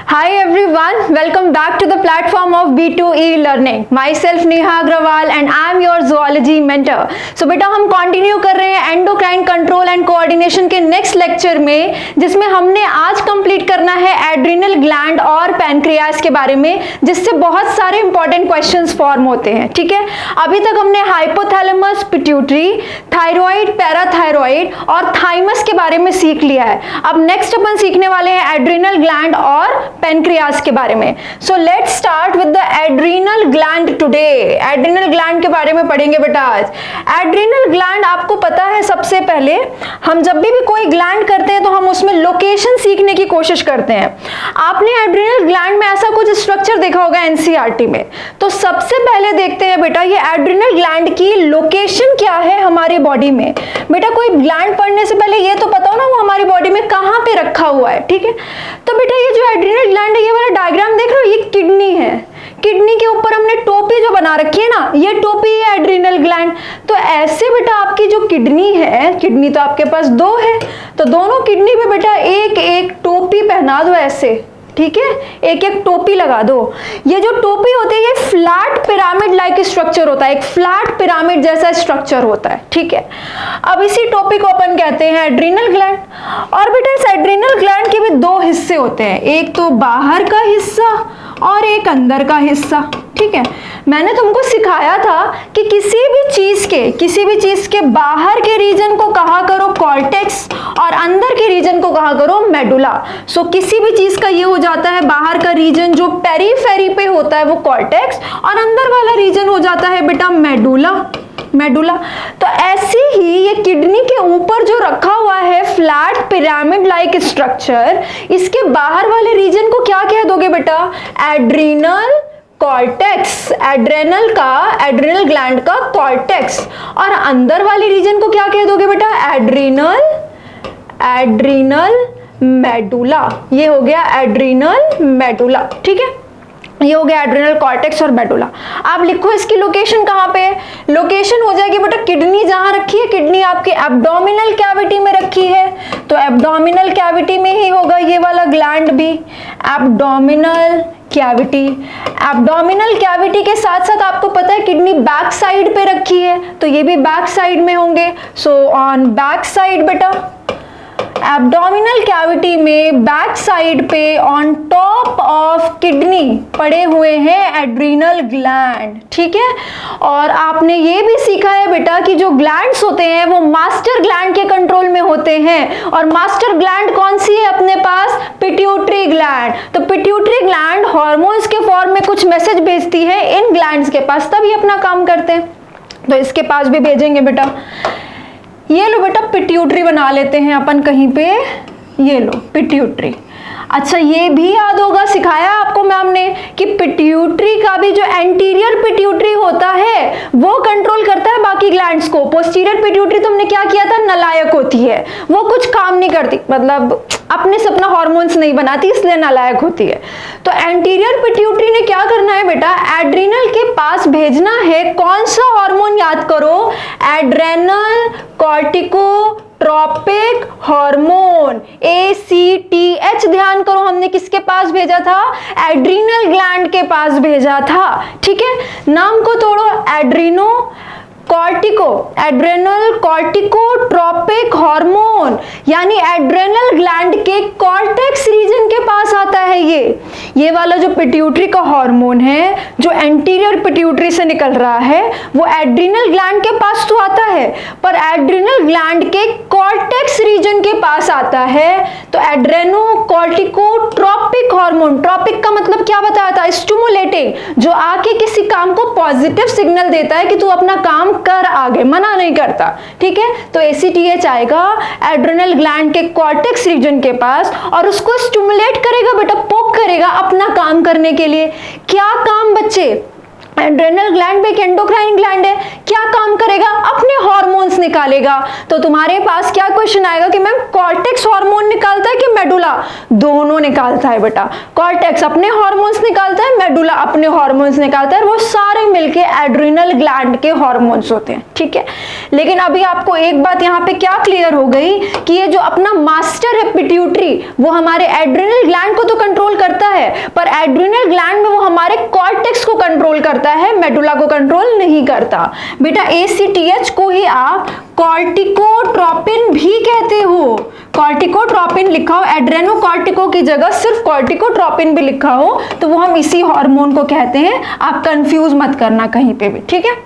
Hi everyone, welcome back to the platform of B2E Learning. Myself Neha Agrawal and I am your zoology mentor. So बेटा हम continue कर रहे हैं endocrine control and coordination के next lecture में, जिसमें हमने आज कंप्लीट करना है एड्रिनल ग्लैंड और पैनक्रियास के बारे में, जिससे बहुत सारे इंपॉर्टेंट क्वेश्चंस फॉर्म होते हैं। ठीक है, अभी तक हमने हाइपोथैलेमस, पिट्यूटरी, थायराइड, पैराथायराइड और थाइमस के बारे में सीख लिया है। अब नेक्स्ट अपन सीखने वाले हैं एड्रिनल ग्लैंड और पैनक्रियास के बारे में। So let's start with the adrenal gland today. Adrenal gland के बारे में पढ़ेंगे बेटा आज। एड्रिनल ग्लैंड आपको पता है, सबसे पहले हम जब भी कोई ग्लैंड करते हैं तो हम उसमें लोकेशन सीखने की कोशिश करते हैं। आपने एड्रिनल ग्लैंड में ऐसा कुछ स्ट्रक्चर देखा होगा एनसीईआरटी में। तो सबसे पहले देखते हैं बेटा ये एड्रिनल ग्लैंड की लोकेशन क्या है हमारी बॉडी में। बेटा कोई ग्लैंड पढ़ने से पहले ये तो पता हो ना वो हमारी बॉडी में कहाँ पे रखा हुआ है। ठीक है, तो बेटा ये जो एड्रिनल ग्लैंड है, ये वाला डायग्राम देख रहे हो, ये किडनी है। किडनी के ऊपर हमने टोपी जो बना रखी है ना, ये टोपी है एड्रिनल ग्लैंड। तो ऐसे बेटा आपकी जो किडनी है, किडनी तो आपके पास दो है, तो दोनों किडनी पे बेटा एक एक टोपी पहना दो ऐसे। ठीक है, एक एक टोपी लगा दो। ये जो टोपी होती है ये फ्लैट पिरामिड लाइक स्ट्रक्चर होता है, एक फ्लैट पिरामिड जैसा स्ट्रक्चर होता है। ठीक है, अब इसी टोपी को अपन कहते हैं एड्रिनल ग्लैंड। और बेटा इस एड्रिनल ग्लैंड के भी दो हिस्से होते हैं, एक तो बाहर का हिस्सा और एक अंदर का हिस्सा। ठीक है, मैंने तुमको सिखाया था कि किसी भी चीज के बाहर के रीजन को कहा करो कॉर्टेक्स और अंदर के रीजन को कहा करो मेडुला। सो किसी भी चीज का ये हो जाता है, बाहर का रीजन जो पेरीफेरी पे होता है वो कॉर्टेक्स और अंदर वाला रीजन हो जाता है बेटा मेडुला। तो ऐसे ही ये किडनी के ऊपर जो रखा हुआ है फ्लैट पिरामिड लाइक स्ट्रक्चर, इसके बाहर वाले रीजन को क्या कह दोगे बेटा? Adrenal cortex. एड्रिनल ग्लैंड का कॉर्टेक्स। और अंदर वाले रीजन को क्या कह दोगे बेटा? Adrenal medulla. ये हो गया एड्रिनल मेडुला। ठीक है, ये हो गया एड्रिनल कॉर्टेक्स और मेडुला। आप लिखो इसकी लोकेशन कहाँ पे? लोकेशन हो जाएगी बेटा, किडनी जहां रखी है, किडनी आपके एब्डोमिनल कैविटी में रखी है, तो एब्डोमिनल कैविटी में ही होगा ये वाला ग्लैंड भी। एब्डोमिनल कैविटी के साथ साथ आपको पता है किडनी बैक साइड पे रखी है, तो ये भी बैक साइड में होंगे। सो ऑन बैक साइड बेटा, एब्डोमिनल कैविटी में बैक साइड पे ऑन टॉप ऑफ किडनी पड़े हुए हैं एड्रिनल ग्लैंड। ठीक है, और आपने ये भी सीखा है बेटा कि जो ग्लैंड्स होते हैं वो मास्टर ग्लैंड के कंट्रोल में होते हैं। और मास्टर ग्लैंड कौन सी है अपने पास? Pituitary gland. तो पिट्यूटरी ग्लैंड हार्मोन्स के फॉर्म में कुछ मैसेज भेजती है इन ग्लैंड्स के पास, तब ये अपना काम करते हैं। तो इसके पास भी भेजेंगे बेटा। ये लो बेटा पिट्यूटरी बना लेते हैं अपन कहीं पे, ये लो पिट्यूटरी। अच्छा ये भी याद होगा, सिखाया आपको मैम ने कि पिट्यूटरी का भी जो एंटीरियर पिट्यूटरी होता है वो कंट्रोल करता है बाकी ग्लैंड्स को। पोस्टीरियर पिट्यूटरी तुमने क्या किया था? नालायक होती है, वो कुछ काम नहीं करती, मतलब अपने से अपना हार्मोन्स नहीं बनाती, इसलिए नालायक होती है। तो एंटीरियर पिट्यूटरी ने क्या करना है बेटा? एड्रिनल के पास भेजना है कौन सा हार्मोन? याद करो, एड्रेनल कॉर्टिकोट्रोपिक हार्मोन, ACTH। ध्यान करो, हमने किसके पास भेजा था? एड्रिनल ग्लैंड के पास भेजा था। ठीक है, नाम को तोड़ो, एड्रेनल कॉर्टिकोट्रोपिक हार्मोन, यानी एड्रेनल ग्लैंड के कॉर्टेक्स रीजन के पास आता है। ये वाला जो पिट्यूटरी का हार्मोन है जो एंटीरियर पिट्यूटरी से निकल रहा है वो एड्रिनल ग्लैंड के पास तो आता है, पर एड्रिनल ग्लैंड के कॉर्टेक्स रीजन के पास आता है। तो एड्रेनो कॉर्टिकोट्रोपिक हार्मोन, ट्रॉपिक का मतलब क्या बताया था? स्टिमुलेटिंग, जो आके किसी काम को पॉजिटिव सिग्नल देता है कि तू अपना काम कर, आगे मना नहीं करता। ठीक है, तो ACTH आएगा एड्रिनल ग्लैंड के कॉर्टेक्स रीजन के पास और उसको स्टिमुलेट करेगा बेटा, पोक करेगा अपना काम करने के लिए। क्या काम बच्चे? एड्रेनल ग्लैंड भी एक एंडोक्राइन ग्लैंड है, क्या काम करेगा? अपने हार्मोन्स निकालेगा। तो तुम्हारे पास क्या क्वेश्चन आएगा कि मैम कॉर्टेक्स हार्मोन निकालता है कि मेडुला? दोनों निकालता है बेटा। कॉर्टेक्स अपने हार्मोन्स निकालता है, मेडुला अपने हार्मोन्स निकालता है, वो सारे मिलके एड्रिनल ग्लैंड के हार्मोन्स होते हैं। ठीक है, लेकिन अभी आपको एक बात यहाँ पे क्या क्लियर हो गई कि ये जो अपना मास्टर है पिट्यूटरी, वो हमारे एड्रिनल ग्लैंड को तो कंट्रोल करता है, एड्रिनल ग्लैंड में वो हमारे कॉर्टेक्स को कंट्रोल करता है, मेडुला को कंट्रोल नहीं करता। बेटा ACTH को ही आप कॉर्टिकोट्रोपिन भी कहते हो। कॉर्टिकोट्रोपिन लिखा हो, एड्रेनोकॉर्टिको की जगह सिर्फ कॉर्टिकोट्रोपिन भी लिखा हो तो वो हम इसी हार्मोन को कहते हैं। आप कंफ्यूज मत करना कहीं पे भी, ठीक है।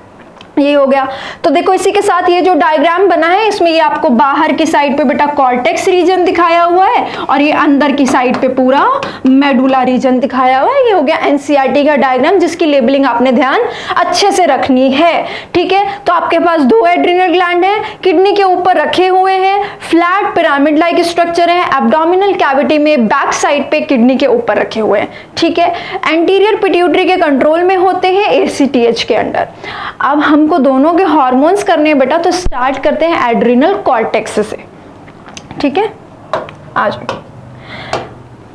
ये हो गया। तो देखो इसी के साथ ये जो डायग्राम बना है इसमें ये आपको बाहर की साइड पे बेटा कॉर्टेक्स रीजन दिखाया हुआ है और ये अंदर की साइड पे पूरा मेडुला रीजन दिखाया हुआ है। ये हो गया NCERT का डायग्राम जिसकी लेबलिंग आपने ध्यान अच्छे से रखनी है, ठीक है। तो आपके पास 2 एड्रिनल ग्लैंड है, किडनी के ऊपर रखे हुए हैं, फ्लैट पिरामिड लाइक स्ट्रक्चर है, एब्डोमिनल कैविटी में बैक साइड पे किडनी के ऊपर रखे हुए हैं, ठीक है। एंटीरियर पिट्यूटरी के कंट्रोल में होते हैं ACTH के अंडर। अब हमको दोनों के हार्मोन्स करने हैं बेटा, तो स्टार्ट करते हैं एड्रिनल कॉर्टेक्स से, ठीक है। आ जाओ,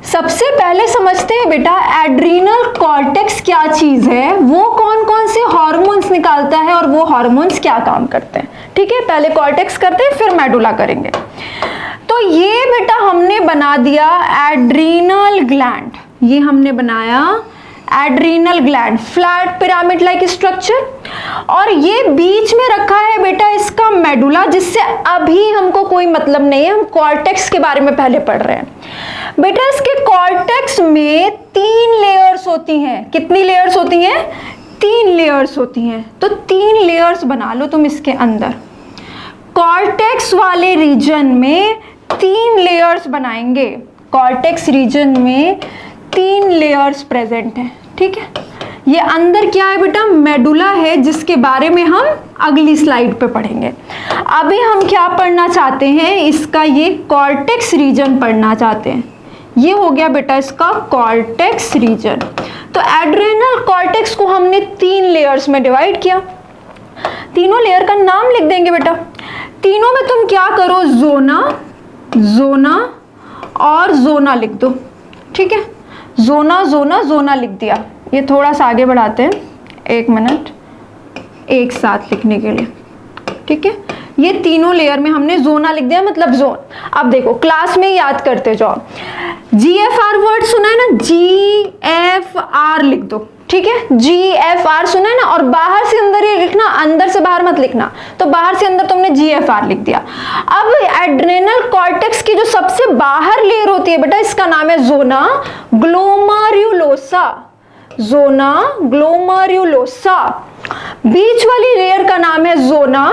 सबसे पहले समझते हैं बेटा एड्रिनल कॉर्टेक्स क्या चीज है, वो कौन कौन से हार्मोन्स निकालता है और वो हार्मोन्स क्या काम करते हैं, ठीक है। पहले कॉर्टेक्स करते हैं फिर मेडुला करेंगे। तो ये बेटा हमने बना दिया एड्रिनल ग्लैंड, ये हमने बनाया adrenal gland, flat pyramid like structure, और ये बीच में रखा है बेटा इसका मेडुला, जिससे अभी हमको कोई मतलब नहीं है, हम कॉर्टेक्स के बारे में पहले पढ़ रहे हैं। बेटा इसके कॉर्टेक्स में 3 लेयर्स होती हैं। कितनी लेयर्स होती हैं? 3 लेयर्स होती हैं। तो 3 लेयर्स बना लो तुम इसके अंदर। कॉर्टेक्स वाले रीजन में 3 लेयर्स बनाएंगे। कॉर्टेक्स रीजन में 3 लेयर्स प्रेजेंट हैं, ठीक है। ये अंदर क्या है बेटा? मेडुला है, जिसके बारे में हम अगली स्लाइड पे पढ़ेंगे। अभी हम क्या पढ़ना चाहते हैं? इसका ये कॉर्टेक्स रीजन पढ़ना चाहते हैं। ये हो गया बेटा इसका कॉर्टेक्स रीजन। तो एड्रेनल कॉर्टेक्स को हमने 3 लेयर्स में डिवाइड किया। तीनों लेयर का नाम लिख देंगे बेटा। तीनों में तुम क्या करो? जोना, जोना और जोना लिख दो, ठीक है। जोना जोना जोना लिख दिया। ये थोड़ा सा आगे बढ़ाते हैं, 1 मिनट, एक साथ लिखने के लिए, ठीक है। ये तीनों लेयर में हमने जोना लिख दिया, मतलब जोन। अब देखो क्लास में याद करते जाओ। GFR वर्ड सुना है ना? GFR लिख दो, ठीक है। GFR सुना है ना? और बाहर से अंदर ये लिखना, अंदर से बाहर मत लिखना। तो बाहर से अंदर तुमने GFR लिख दिया। अब एड्रेनल कॉर्टेक्स की जो सबसे बाहर लेयर होती है बेटा, इसका नाम है जोना ग्लोमेरुलोसा। Zona glomerulosa. बीच वाली लेयर का नाम है जोना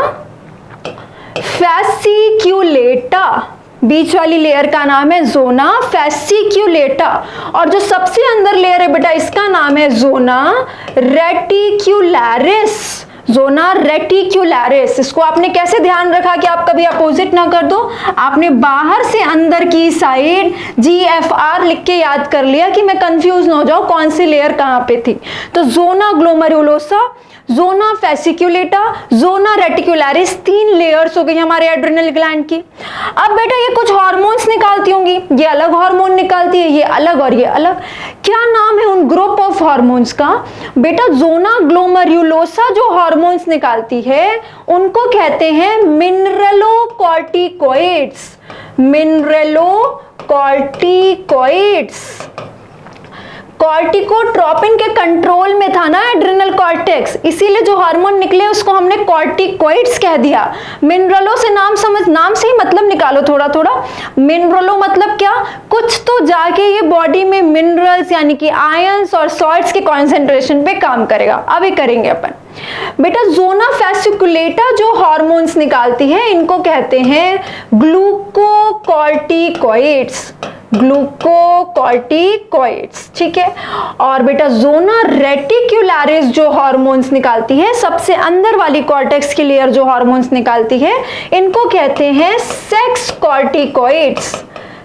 फैसिक्युलेटा। बीच वाली लेयर का नाम है जोना फैसिक्युलेटा। और जो सबसे अंदर लेयर है बेटा, इसका नाम है जोना रेटिक्युलरिस। जोना रेटिक्युलरिस। इसको आपने कैसे ध्यान रखा कि आप कभी अपोजिट ना कर दो? आपने बाहर से अंदर की साइड GFR लिख के याद कर लिया कि मैं कंफ्यूज ना हो जाऊं कौन सी लेयर कहां पे थी। तो जोना ग्लोमेरुलोसा, जोना फैसिक्युलेटा, जोना रेटिक्युलरिस, 3 लेयर्स हो गई हमारे एड्रेनल ग्लैंड की। अब बेटा ये कुछ हार्मोन्स निकालती होंगी, ये अलग हार्मोन निकालती है, ये अलग और ये अलग। क्या नाम है उन ग्रुप ऑफ हार्मोन्स का? बेटा जोना ग्लोमेरुलोसा जो हार्मोन्स निकालती है उनको कहते हैं मिनरलोकॉर्टिकॉइड्स। मिनरलोकॉर्टिकॉइड्स। कॉर्टिकोट्रोपिन के कंट्रोल में था ना एड्रेनल कॉर्टेक्स, इसीलिए जो हार्मोन निकले उसको हमने कॉर्टिकॉइड्स कह दिया। मिनरलो से नाम से ही मतलब निकालो थोड़ा थोड़ा। मिनरलो मतलब क्या? कुछ तो जाके ये बॉडी में मिनरल्स यानी कि आयंस और सॉल्ट्स के कॉन्सेंट्रेशन पे काम करेगा। अभी करेंगे अपन। बेटा जोना फैसिक्युलेटा जो हार्मोन्स निकालती है इनको कहते हैं ग्लूकोकॉर्टिकॉइड्स। ग्लूकोकॉर्टिकॉइड्स, ठीक है। और बेटा जोना रेटिक्युलरिस जो हार्मोन्स निकालती है, सबसे अंदर वाली कॉर्टेक्स की लेयर जो हार्मोन्स निकालती है, इनको कहते हैं सेक्स कॉर्टिकॉइड्स।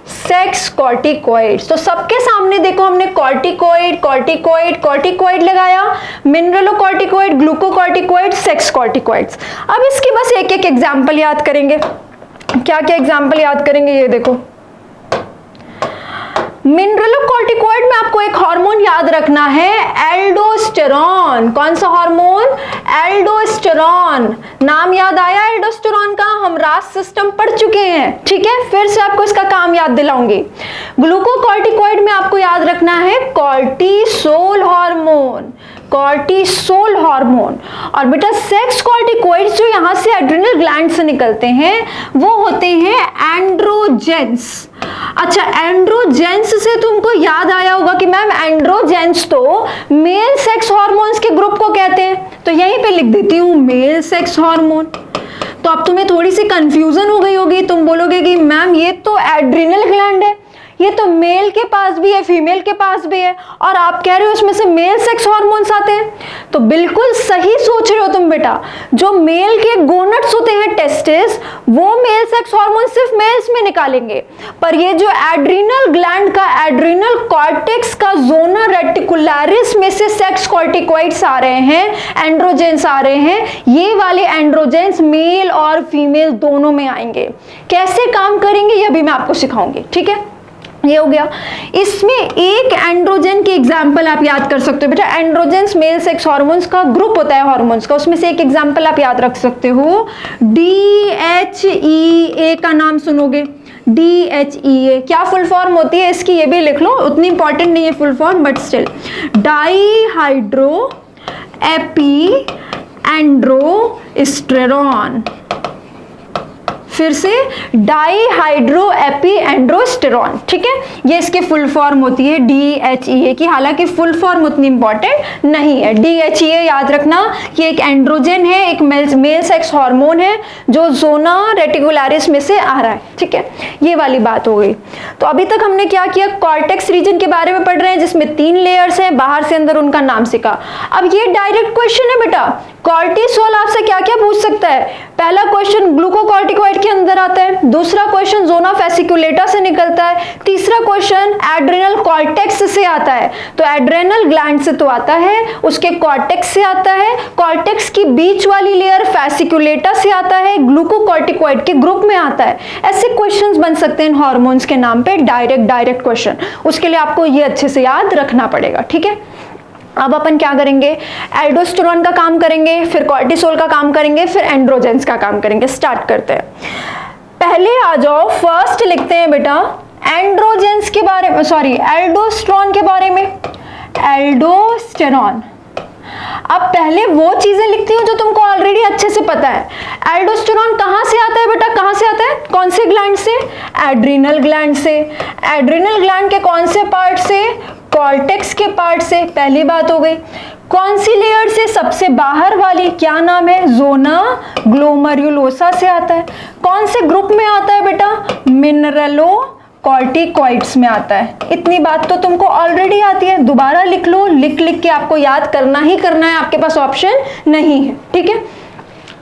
Sex corticoids. तो सबके सामने देखो हमने कॉर्टिकॉइड कॉर्टिकॉइड कॉर्टिकॉइड लगाया, मिनरलोकॉर्टिकॉइड, ग्लूकोकॉर्टिकॉइड, सेक्स कॉर्टिकॉइड्स। अब इसकी बस एक एक एग्जांपल याद करेंगे। क्या क्या एग्जांपल याद करेंगे? ये देखो, मिनरलोकॉर्टिकॉइड में आपको एक हार्मोन याद रखना है, एल्डोस्टेरोन। एल्डोस्टेरॉन। कौन सा हार्मोन? एल्डोस्टेरॉन। नाम याद आया एल्डोस्टेरॉन का? हम रास सिस्टम पढ़ चुके हैं, ठीक है, फिर से आपको इसका काम याद दिलाऊंगी। ग्लूकोकॉर्टिकॉइड में आपको याद रखना है कॉर्टिसोल हार्मोन, कॉर्टिसोल हार्मोन। और बेटा सेक्स कॉर्टिकॉइड्स जो यहां से एड्रिनल ग्लैंड से निकलते हैं वो होते हैं एंड्रोजेंस। अच्छा, एंड्रोजेंस से तुमको याद आया होगा कि मैम एंड्रोजेंस तो मेल सेक्स हार्मोन्स के ग्रुप को कहते हैं, तो यहीं पे लिख देती हूं मेल सेक्स हार्मोन। तो अब तुम्हें थोड़ी सी कंफ्यूजन हो गई होगी, तुम बोलोगे कि मैम ये तो एड्रिनल ग्लैंड है, ये तो मेल के पास भी है फीमेल के पास भी है, और आप कह रहे हो उसमें से मेल सेक्स हार्मोन्स आते हैं। तो बिल्कुल सही सोच रहे हो तुम बेटा, जो मेल के गोनट्स होते हैं टेस्टिस, वो मेल सेक्स हार्मोन सिर्फ मेल्स में निकालेंगे, पर ये जो एड्रिनल ग्लैंड का एड्रिनल कॉर्टेक्स का जोना रेटिकुलरिस में से सेक्स कॉर्टिकॉइड्स आ रहे हैं, एंड्रोजेंस आ रहे हैं, ये वाले एंड्रोजेंस मेल और फीमेल दोनों में आएंगे। कैसे काम करेंगे ये भी मैं आपको सिखाऊंगी, ठीक है। ये हो गया। इसमें एक एंड्रोजन की एग्जांपल आप याद कर सकते हो बेटा, एंड्रोजेंस मेल सेक्स हार्मोन्स का ग्रुप होता है हार्मोन्स का, उसमें से एक एग्जांपल आप याद रख सकते हो, DHEA का नाम सुनोगे, DHEA क्या फुल फॉर्म होती है इसकी, ये भी लिख लो, उतनी इंपॉर्टेंट नहीं है full form but still, dehydroepiandrosterone. फिर से डाईहाइड्रो एपी एंड्रोस्टेरॉन, ठीक है, ये इसकी फुल फॉर्म होती है DHEA की, हालांकि फुल फॉर्म उतनी इंपॉर्टेंट नहीं है। DHEA याद रखना कि एक एंड्रोजन है, एक मेल सेक्स हार्मोन है जो जोना रेटिकुलरिस में से आ रहा है, ठीक है, ये वाली बात हो गई। तो अभी तक हमने क्या किया, कॉर्टेक्स रीजन के बारे में पढ़ रहे हैं जिसमें 3 लेयर्स हैं, बाहर से अंदर उनका नाम सीखा। अब ये डायरेक्ट क्वेश्चन है बेटा, कॉर्टिसोल आपसे क्या क्या पूछ सकता है। पहला क्वेश्चन ग्लूकोकॉर्टिकॉइड के अंदर आता है, दूसरा क्वेश्चन जोना फेसिकुलेटा से निकलता है, तीसरा क्वेश्चन एड्रेनल कॉर्टेक्स से आता है। तो एड्रेनल ग्लैंड से तो आता है, उसके कॉर्टेक्स से आता है, कॉर्टेक्स की बीच वाली लेयर फेसिकुलेटा से आता है, ग्लूकोकॉर्टिकॉइड के ग्रुप में आता है। ऐसे क्वेश्चंस बन सकते हैं इन हार्मोन्स के नाम पे, डायरेक्ट क्वेश्चन। उसके लिए आपको ये अच्छे से याद रखना पड़ेगा, ठीक है। अब अपन क्या करेंगे, एल्डोस्टेरॉन का काम करेंगे, फिर कॉर्टिसोल का काम करेंगे, फिर एंड्रोजेंस का काम करेंगे। स्टार्ट करते हैं, पहले आ जाओ, फर्स्ट लिखते हैं बेटा एंड्रोजेंस के बारे में, सॉरी एल्डोस्टेरॉन के बारे में, एल्डोस्टेरॉन। अब पहले वो चीजें लिखती हूँ जो तुमको ऑलरेडी अच्छे से पता है। एल्डोस्टेरॉन कहाँ से आता है बेटा, कहाँ से आता है, कौन से ग्लैंड से, एड्रिनल ग्लैंड से। एड्रिनल ग्लैंड के कौन से पार्ट से, कॉर्टेक्स के पार्ट से, पहली बात हो गई। कौन सी लेयर से, सबसे बाहर वाली, क्या नाम है, जोना ग्लोमेरुलोसा से आता है। कौन से ग्रुप में आता है बेटा, मिनरलो कॉर्टिकॉइड्स में आता है। इतनी बात तो तुमको ऑलरेडी आती है, दोबारा लिख लो, लिख लिख के आपको याद करना ही करना है, आपके पास ऑप्शन नहीं है, ठीक है।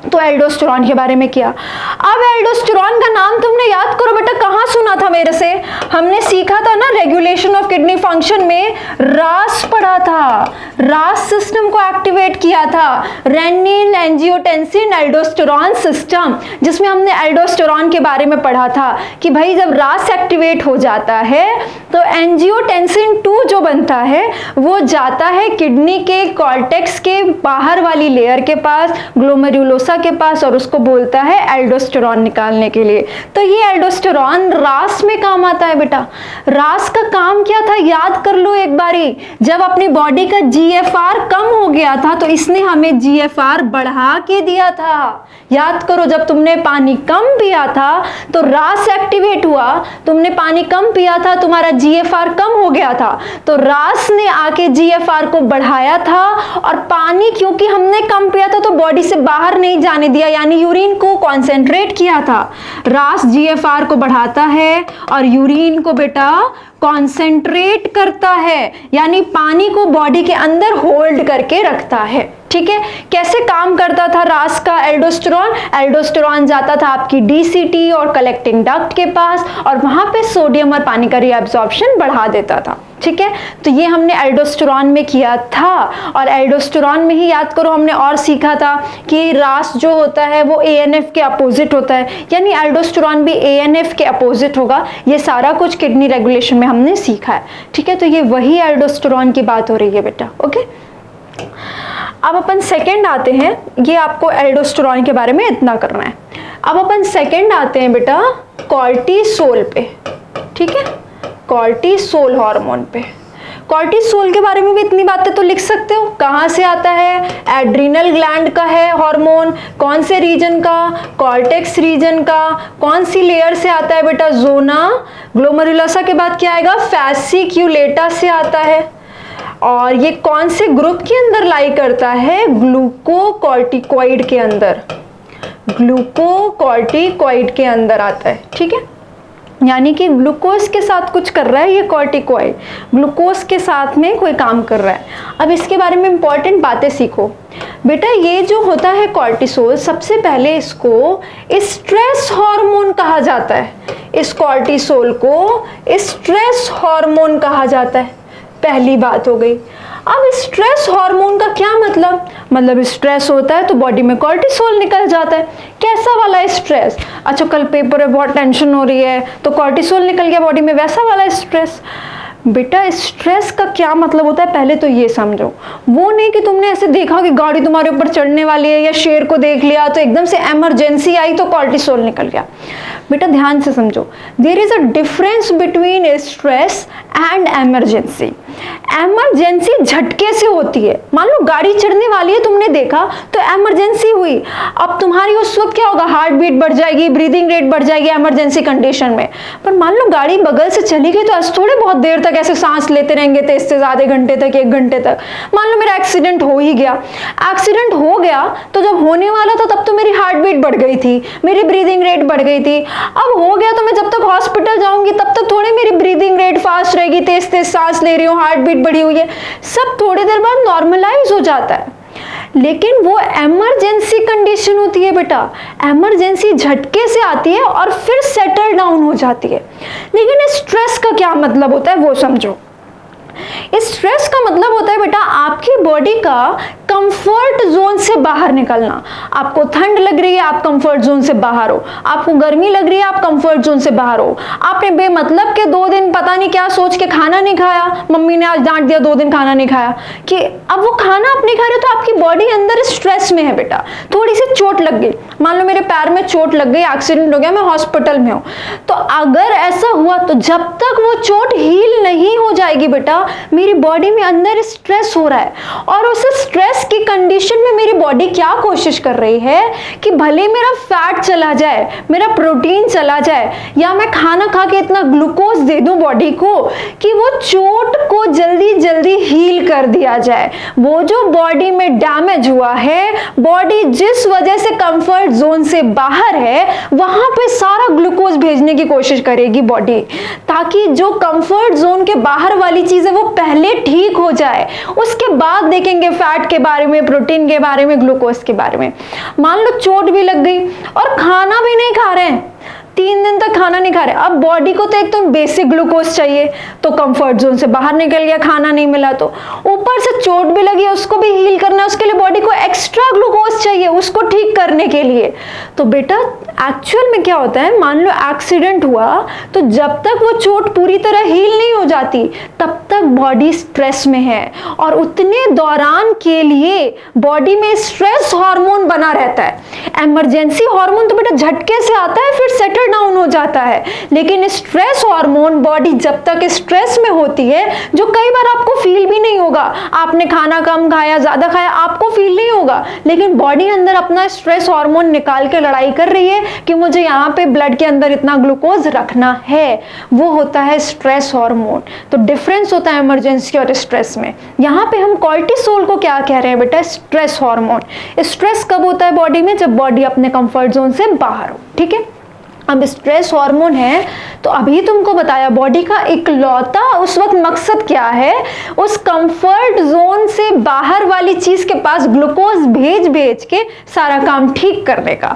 तो एल्डोस्टेरॉन के बारे में किया। अब एल्डोस्टेरॉन का नाम तुमने याद करो बेटा, कहाँ सुना था मेरे से, हमने सीखा था ना रेगुलेशन ऑफ किडनी फंक्शन में, रास पढ़ा था, रास सिस्टम को एक्टिवेट किया था, रेनिन एंजियोटेंसिन एल्डोस्टेरॉन सिस्टम, जिसमें हमने एल्डोस्टेरॉन के बारे में पढ़ा था कि भाई जब रास एक्टिवेट हो जाता है तो एंजियोटेंसिन 2 जो बनता है वो जाता है किडनी के कॉर्टेक्स के बाहर वाली लेयर के पास, ग्लोमेरुलोसा के पास, और उसको बोलता है एल्डोस्टेरॉन निकालने के लिए। तो ये एल्डोस्टेरॉन रास में काम आता है बेटा। रास का काम क्या था, याद कर लो एक बारी, जब अपनी बॉडी का GFR कम हो गया था तो इसने हमें GFR बढ़ा के दिया था। याद करो, जब तुमने पानी कम पिया था तो रास एक्टिवेट हुआ, तुमने पानी कम पिया था, तुम्हारा GFR कम हो गया था, तो रास ने आके GFR को बढ़ाया था, और पानी क्योंकि हमने कम पिया था तो बॉडी से बाहर नहीं जाने दिया, यानी यूरिन को कॉन्सेंट्रेट किया था। रास GFR को बढ़ाता है और यूरिन को बेटा कॉन्सेंट्रेट करता है, यानी पानी को बॉडी के अंदर होल्ड करके रखता है, ठीक है। कैसे काम करता था रास का एल्डोस्टेरॉन, एल्डोस्टेरॉन जाता था आपकी DCT और कलेक्टिंग डक्ट के पास, और वहां पे सोडियम और पानी का रीअब्जॉर्प्शन बढ़ा देता था, ठीक है। तो ये हमने एल्डोस्टेरॉन में किया था, और एल्डोस्टेरॉन में ही याद करो हमने और सीखा था कि रास जो होता है वो ANF के अपोजिट होता है, यानी एल्डोस्टेरॉन भी ANF के अपोजिट होगा। ये सारा कुछ किडनी रेगुलेशन में हमने सीखा है, ठीक है। तो ये वही एल्डोस्टेरॉन की बात हो रही है बेटा, ओके। अब अपन सेकंड आते हैं, ये आपको एल्डोस्टेरॉन के बारे में इतना करना है। अब अपन सेकंड आते हैं बेटा कॉर्टिसोल पे, ठीक है, कॉर्टिसोल हार्मोन पे। कॉर्टिसोल के बारे में भी इतनी बातें तो लिख सकते हो, कहाँ से आता है, एड्रिनल ग्लैंड का है हार्मोन, कौन से रीजन का, कॉर्टेक्स रीजन का, कौन सी लेयर से आता है बेटा, जोना ग्लोमेरुलोसा के बाद क्या आएगा, फैसिक्यूलेटा से आता है, और ये कौन से ग्रुप के अंदर लाई करता है, ग्लूकोकॉर्टिकॉइड के अंदर, ग्लूकोकॉर्टिकॉइड के अंदर आता है, ठीक है। यानी कि ग्लूकोज के साथ कुछ कर रहा है ये कॉर्टिकॉइड, ग्लूकोज के साथ में कोई काम कर रहा है। अब इसके बारे में इंपॉर्टेंट बातें सीखो बेटा। ये जो होता है कॉर्टिसोल, सबसे पहले इसको स्ट्रेस हार्मोन कहा जाता है, इस कॉर्टिसोल को स्ट्रेस हार्मोन कहा जाता है, पहली बात हो गई। अब स्ट्रेस हार्मोन का क्या मतलब स्ट्रेस होता है तो बॉडी में कॉर्टिसोल निकल जाता है। कैसा वाला स्ट्रेस, अच्छा कल पेपर में बहुत टेंशन हो रही है तो कॉर्टिसोल निकल गया बॉडी में, वैसा वाला स्ट्रेस। बेटा स्ट्रेस का क्या मतलब होता है पहले तो ये समझो। वो नहीं कि तुमने ऐसे देखा कि गाड़ी तुम्हारे ऊपर चढ़ने वाली है या शेर को देख लिया तो एकदम से इमरजेंसी आई तो कॉर्टिसोल निकल गया। बेटा ध्यान से समझो, there is a difference between stress and emergency. Emergency झटके से होती है, मान लो गाड़ी चढ़ने वाली है तुमने देखा तो इमरजेंसी हुई, अब तुम्हारी उस वक्त क्या होगा, हार्ट बीट बढ़ जाएगी, ब्रीदिंग रेट बढ़ जाएगी इमरजेंसी कंडीशन में। पर मान लो गाड़ी बगल से चली गई तो आज थोड़े बहुत देर तक ऐसे सांस लेते रहेंगे तेज से, आधे घंटे तक, 1 घंटे तक। मान लो मेरा एक्सीडेंट हो ही गया, एक्सीडेंट हो गया तो जब होने वाला था तब तो मेरी हार्ट बीट बढ़ गई थी, मेरी ब्रीदिंग रेट बढ़ गई थी। अब हो गया तो मैं जब तक हॉस्पिटल जाऊंगी तब तक थोड़ी मेरी ब्रीदिंग रेट फास्ट रहेगी, तेज तेज सांस ले रही हूँ, हार्ट बीट बढ़ी हुई है, सब थोड़ी देर बाद नॉर्मलाइज हो जाता है। लेकिन वो इमरजेंसी कंडीशन होती है बेटा, इमरजेंसी झटके से आती है और फिर सेटल डाउन हो जाती है। लेकिन स्ट्रेस का क्या मतलब होता है वो समझो। स्ट्रेस का मतलब होता है बेटा आपकी बॉडी का कंफर्ट जोन से बाहर निकलना। आपको ठंड लग रही है आप कंफर्ट जोन से बाहर हो, आपको गर्मी लग रही है आप कंफर्ट जोन से बाहर हो, आपने बेमतलब के 2 दिन पता नहीं क्या सोच के खाना नहीं खाया, मम्मी ने आज डांट दिया 2 दिन खाना नहीं खाया, कि अब वो खाना आप नहीं खा रहे तो आपकी बॉडी अंदर स्ट्रेस में है बेटा। थोड़ी सी चोट लग गई, मान लो मेरे पैर में चोट लग गई, एक्सीडेंट हो गया, मैं हॉस्पिटल में हूं, तो अगर ऐसा हुआ तो जब तक वो चोट हील नहीं हो जाएगी बेटा मेरी बॉडी में अंदर स्ट्रेस हो रहा है। और उस स्ट्रेस की कंडीशन में मेरी बॉडी क्या कोशिश कर रही है कि भले मेरा फैट चला जाए, मेरा प्रोटीन चला जाए, या मैं खाना खा के इतना ग्लूकोज दे दूं बॉडी को कि वो चोट को जल्दी जल्दी हील कर दिया जाए। वो जो बॉडी में डैमेज हुआ है, बॉडी जिस वजह से कंफर्ट जोन से बाहर है वहां पे सारा ग्लूकोज भेजने की कोशिश करेगी बॉडी, ताकि जो कंफर्ट जोन के बाहर वाली चीज है वो पहले ठीक हो जाए, उसके बाद देखेंगे फैट के बारे में, प्रोटीन के बारे में, ग्लूकोज के बारे में। मान लो चोट भी लग गई और खाना भी नहीं खा रहे हैं, 3 दिन तक खाना नहीं खा रहे, अब बॉडी को तो एक तो बेसिक ग्लूकोज चाहिए, तो कंफर्ट जोन से बाहर निकल गया, खाना नहीं मिला, तो ऊपर से चोट भी लगी, उसको भी हील करना है, उसके लिए बॉडी को एक्स्ट्रा ग्लूकोज चाहिए उसको ठीक करने के लिए। तो बेटा एक्चुअल में क्या होता है, मान लो एक्सीडेंट हुआ तो जब तक वो चोट पूरी तरह हील नहीं हो जाती तब तक बॉडी स्ट्रेस में है, और उतने दौरान के लिए बॉडी में स्ट्रेस हार्मोन बना रहता है। इमरजेंसी हार्मोन तो बेटा झटके से आता है फिर सेटल डाउन हो जाता है, लेकिन स्ट्रेस हार्मोन बॉडी जब तक स्ट्रेस में होती है, जो कई बार आपको फील भी नहीं होगा, आपने खाना कम खाया ज्यादा खाया आपको फील नहीं होगा, लेकिन बॉडी अंदर अपना स्ट्रेस हार्मोन निकाल के लड़ाई कर रही है कि मुझे यहाँ पे ब्लड के अंदर इतना ग्लूकोज रखना है, वो होता है स्ट्रेस हार्मोन। तो डिफरेंस होता है इमरजेंसी और स्ट्रेस में। यहाँ पे हम कॉर्टिसोल को क्या कह रहे हैं बेटा, स्ट्रेस हार्मोन। स्ट्रेस कब होता है बॉडी में, जब बॉडी अपने कंफर्ट जोन से बाहर हो, ठीक है। अब स्ट्रेस हार्मोन है तो अभी तुमको बताया बॉडी का इकलौता उस वक्त मकसद क्या है, उस कंफर्ट जोन से बाहर वाली चीज के पास ग्लूकोज भेज भेज के सारा काम ठीक करने का।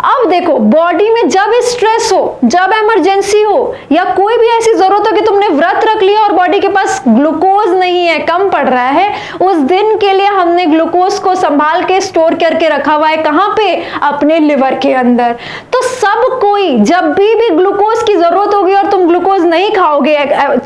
अब देखो बॉडी में जब स्ट्रेस हो, जब इमरजेंसी हो, या कोई भी ऐसी जरूरत हो कि तुमने व्रत रख लिया और बॉडी के पास ग्लूकोज नहीं है, कम पड़ रहा है, उस दिन के लिए हमने ग्लूकोज को संभाल के स्टोर करके रखा हुआ है, कहां पे, अपने लिवर के अंदर। तो सब कोई जब भी ग्लूकोज की जरूरत होगी और तुम ग्लूकोज नहीं खाओगे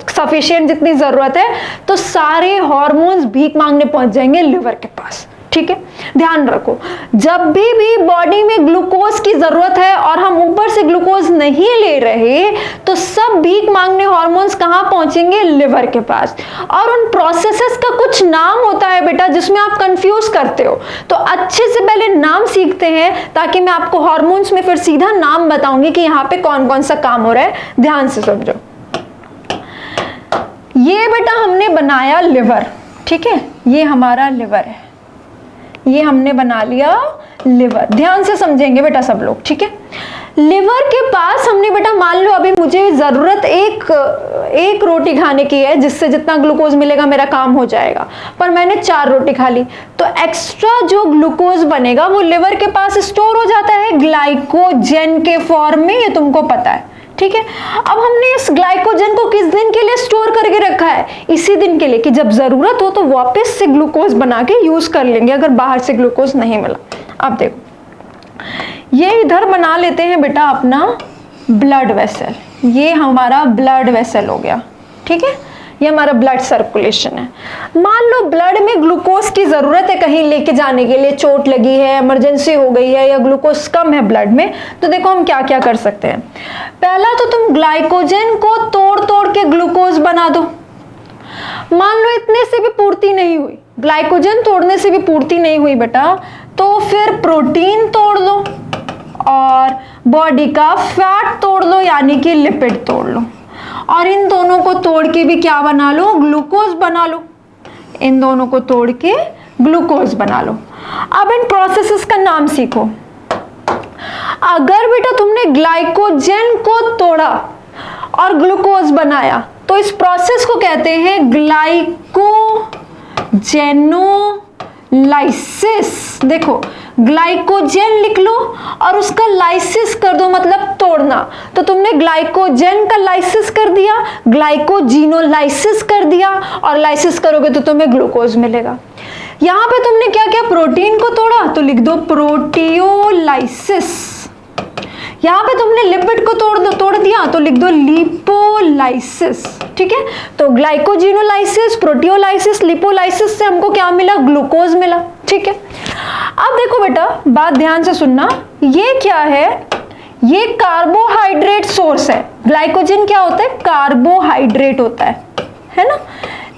सफिशिएंट जितनी जरूरत है, तो सारे हार्मोन्स भीख मांगने पहुंच जाएंगे लिवर के पास, ठीक है, ध्यान रखो, जब भी बॉडी में ग्लूकोज की जरूरत है और हम ऊपर से ग्लूकोज नहीं ले रहे तो सब भीख मांगने हार्मोन्स कहाँ पहुंचेंगे? लिवर के पास। और उन प्रोसेसेस का कुछ नाम होता है बेटा जिसमें आप कंफ्यूज करते हो, तो अच्छे से पहले नाम सीखते हैं ताकि मैं आपको हार्मोन्स में फिर सीधा नाम बताऊंगी कि यहाँ पे कौन कौन सा काम हो रहा है। ध्यान से समझो, ये बेटा हमने बनाया लिवर, ठीक है, ये हमारा लिवर है, ये हमने बना लिया लिवर। ध्यान से समझेंगे बेटा सब लोग, ठीक है। लिवर के पास हमने बेटा मान लो अभी मुझे जरूरत एक रोटी खाने की है जिससे जितना ग्लूकोज मिलेगा मेरा काम हो जाएगा, पर मैंने 4 रोटी खा ली, तो एक्स्ट्रा जो ग्लूकोज बनेगा वो लिवर के पास स्टोर हो जाता है ग्लाइकोजन के फॉर्म में, ये तुमको पता है, ठीक है। अब हमने इस ग्लाइकोजन को किस दिन के लिए स्टोर करके रखा है? इसी दिन के लिए कि जब जरूरत हो तो वापस से ग्लूकोज बना के यूज कर लेंगे अगर बाहर से ग्लूकोज नहीं मिला। अब देखो, ये इधर बना लेते हैं बेटा अपना ब्लड वेसल, ये हमारा ब्लड वेसल हो गया, ठीक है, ये हमारा ब्लड सर्कुलेशन है। मान लो ब्लड में ग्लूकोज की जरूरत है कहीं लेके जाने के लिए, चोट लगी है, इमरजेंसी हो गई है या ग्लूकोज कम है ब्लड में, तो देखो हम क्या क्या कर सकते हैं। पहला तो तुम ग्लाइकोजन को तोड़ तोड़ के ग्लूकोज बना दो। मान लो इतने से भी पूर्ति नहीं हुई, ग्लाइकोजन तोड़ने से भी पूर्ति नहीं हुई बेटा, तो फिर प्रोटीन तोड़ लो और बॉडी का फैट तोड़ लो, यानी कि लिपिड तोड़ लो, और इन दोनों को तोड़ के भी क्या बना लो? ग्लूकोज बना लो। इन दोनों को तोड़ के ग्लूकोज बना लो। अब इन प्रोसेसेस का नाम सीखो। अगर बेटा तुमने ग्लाइकोजन को तोड़ा और ग्लूकोज बनाया तो इस प्रोसेस को कहते हैं ग्लाइकोजेनोलाइसिस। देखो, ग्लाइकोजन लिख लो और उसका लाइसिस कर दो, मतलब तोड़ना, तो तुमने ग्लाइकोजन का लाइसिस कर दिया, ग्लाइकोजिनोलाइसिस कर दिया, और लाइसिस करोगे तो तुम्हें ग्लूकोज मिलेगा। यहां पे तुमने क्या किया? प्रोटीन को तोड़ा तो लिख दो प्रोटियोलाइसिस। यहां पे तुमने लिपिड को तोड़ दिया तो लिख दो लिपोलाइसिस, ठीक है। तो ग्लाइकोजिनोलाइसिस, प्रोटियोलाइसिस, लिपोलाइसिस से हमको क्या मिला? ग्लूकोज मिला, ठीक है। अब देखो बेटा, बात ध्यान से सुनना, ये क्या है? ये कार्बोहाइड्रेट सोर्स है। ग्लाइकोजन क्या होता है? कार्बोहाइड्रेट होता है ना।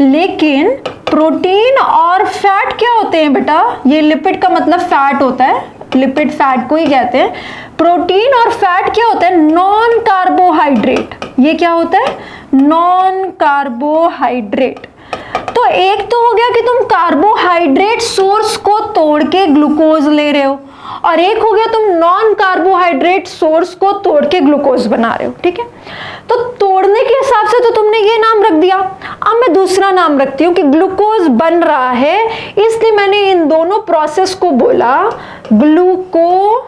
लेकिन प्रोटीन और फैट क्या होते हैं बेटा? ये लिपिड का मतलब फैट होता है, लिपिड फैट को ही कहते हैं। प्रोटीन और फैट क्या होता है? Non carbohydrate. ये क्या होता है? Non carbohydrate. तो एक तो हो गया कि तुम कार्बोहाइड्रेट सोर्स को तोड़ के ग्लूकोज ले रहे हो, और एक हो गया तुम नॉन कार्बोहाइड्रेट सोर्स को तोड़ के ग्लूकोज बना रहे हो, ठीक है। तो तोड़ने के हिसाब से तो तुमने ये नाम रख दिया। अब मैं दूसरा नाम रखती हूँ कि ग्लूकोज बन रहा है, इसलिए मैंने इन दोनों प्रोसेस को बोला ग्लूकोनियोजेनेसिस।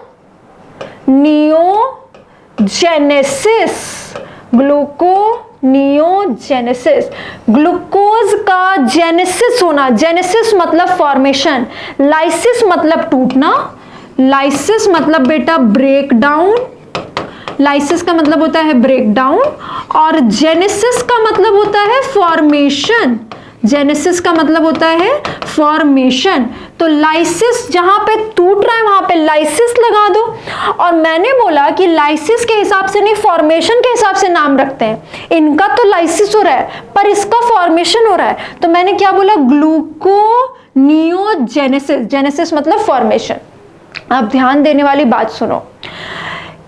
ग्लूकोनियोजेनेसिस, ग्लूकोज का जेनेसिस होना, जेनेसिस मतलब फॉर्मेशन, लाइसिस मतलब टूटना, लाइसिस मतलब बेटा ब्रेक डाउन, लाइसिस का मतलब होता है ब्रेक डाउन, और जेनेसिस का मतलब होता है फॉर्मेशन। जेनेसिस का मतलब होता है फॉर्मेशन। तो लाइसिस जहां पे टूट रहा है वहां पे लाइसिस लगा दो, और मैंने बोला कि लाइसिस के हिसाब से नहीं, फॉर्मेशन के हिसाब से नाम रखते हैं। इनका तो लाइसिस हो रहा है पर इसका फॉर्मेशन हो रहा है, तो मैंने क्या बोला? ग्लूकोनियोजेनेसिस। जेनेसिस मतलब फॉर्मेशन। अब ध्यान देने वाली बात सुनो